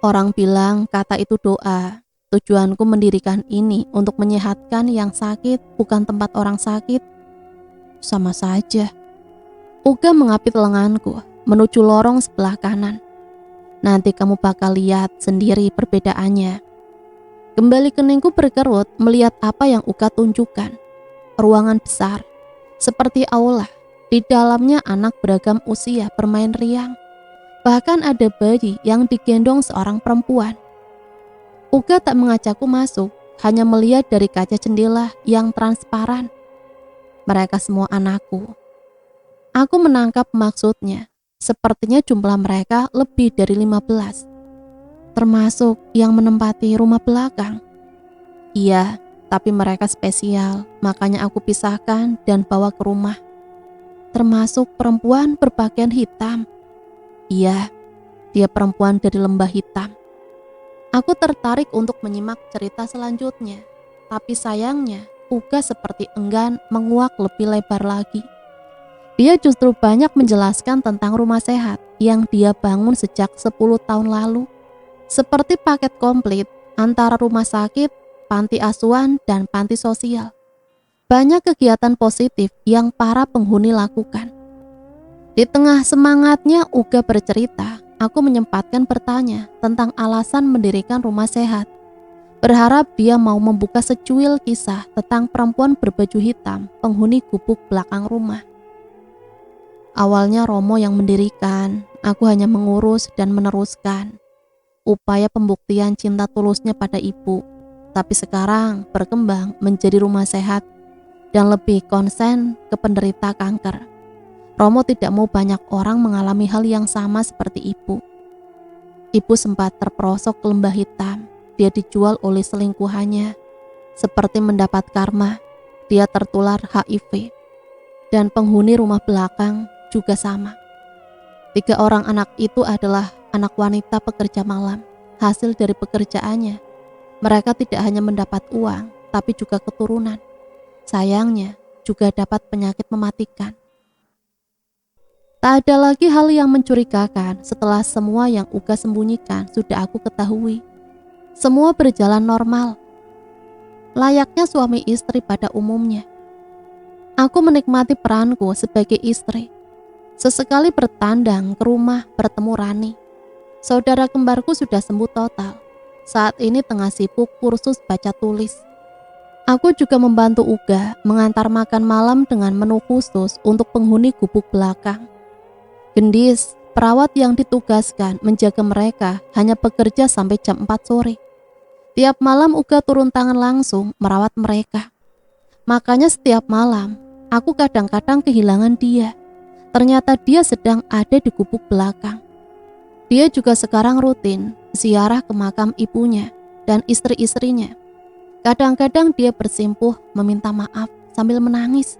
Orang bilang kata itu doa. Tujuanku mendirikan ini untuk menyehatkan yang sakit, bukan tempat orang sakit. Sama saja. Uga mengapit lenganku menuju lorong sebelah kanan. Nanti kamu bakal lihat sendiri perbedaannya. Kembali keningku berkerut melihat apa yang Uga tunjukkan. Ruangan besar, seperti aula. Di dalamnya anak beragam usia bermain riang. Bahkan ada bayi yang digendong seorang perempuan. Uga tak mengajakku masuk, hanya melihat dari kaca jendela yang transparan. Mereka semua anakku. Aku menangkap maksudnya. Sepertinya jumlah mereka lebih dari 15. Termasuk yang menempati rumah belakang. Iya, tapi mereka spesial, makanya aku pisahkan dan bawa ke rumah. Termasuk perempuan berpakaian hitam. Iya, dia perempuan dari lembah hitam. Aku tertarik untuk menyimak cerita selanjutnya, tapi sayangnya Uga seperti enggan menguak lebih lebar lagi. Dia justru banyak menjelaskan tentang rumah sehat yang dia bangun sejak 10 tahun lalu. Seperti paket komplit antara rumah sakit, panti asuhan, dan panti sosial. Banyak kegiatan positif yang para penghuni lakukan. Di tengah semangatnya Uga bercerita, aku menyempatkan bertanya tentang alasan mendirikan rumah sehat. Berharap dia mau membuka secuil kisah tentang perempuan berbaju hitam, penghuni gubuk belakang rumah. Awalnya Romo yang mendirikan, aku hanya mengurus dan meneruskan upaya pembuktian cinta tulusnya pada ibu. Tapi sekarang berkembang menjadi rumah sehat dan lebih konsen ke penderita kanker. Romo tidak mau banyak orang mengalami hal yang sama seperti ibu. Ibu sempat terperosok ke lembah hitam. dia dijual oleh selingkuhannya. Seperti mendapat karma, dia tertular HIV. Dan penghuni rumah belakang juga sama. 3 orang anak itu adalah anak wanita pekerja malam. Hasil dari pekerjaannya, mereka tidak hanya mendapat uang, tapi juga keturunan. Sayangnya, juga dapat penyakit mematikan. Tak ada lagi hal yang mencurigakan setelah semua yang Uga sembunyikan sudah aku ketahui. Semua berjalan normal, layaknya suami istri pada umumnya. Aku menikmati peranku sebagai istri. Sesekali bertandang ke rumah bertemu Rani. Saudara kembarku sudah sembuh total. Saat ini tengah sibuk kursus baca tulis. Aku juga membantu Uga mengantar makan malam dengan menu khusus untuk penghuni gubuk belakang. Gendis, perawat yang ditugaskan menjaga mereka hanya bekerja sampai jam 4 sore. Tiap malam Uga turun tangan langsung merawat mereka. Makanya setiap malam, aku kadang-kadang kehilangan dia. Ternyata dia sedang ada di gubuk belakang. Dia juga sekarang rutin ziarah ke makam ibunya dan istri-istrinya. Kadang-kadang dia bersimpuh meminta maaf sambil menangis.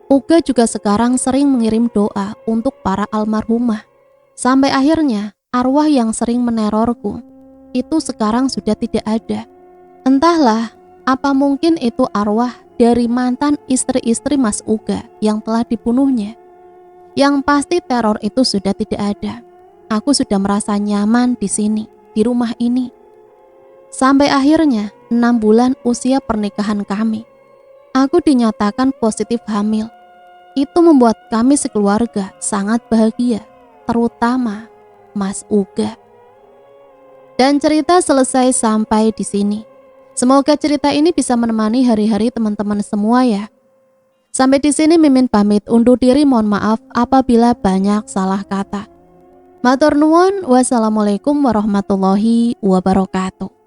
Uga juga sekarang sering mengirim doa untuk para almarhumah. Sampai akhirnya arwah yang sering menerorku itu sekarang sudah tidak ada. Entahlah, apa mungkin itu arwah dari mantan istri-istri Mas Uga yang telah dibunuhnya. Yang pasti teror itu sudah tidak ada. Aku sudah merasa nyaman di sini, di rumah ini. Sampai akhirnya 6 bulan usia pernikahan kami, aku dinyatakan positif hamil. Itu membuat kami sekeluarga sangat bahagia, terutama Mas Uga. Dan cerita selesai sampai di sini. Semoga cerita ini bisa menemani hari-hari teman-teman semua ya. Sampai di sini Mimin pamit undur diri, mohon maaf apabila banyak salah kata. Matur nuwun, wassalamualaikum warahmatullahi wabarakatuh.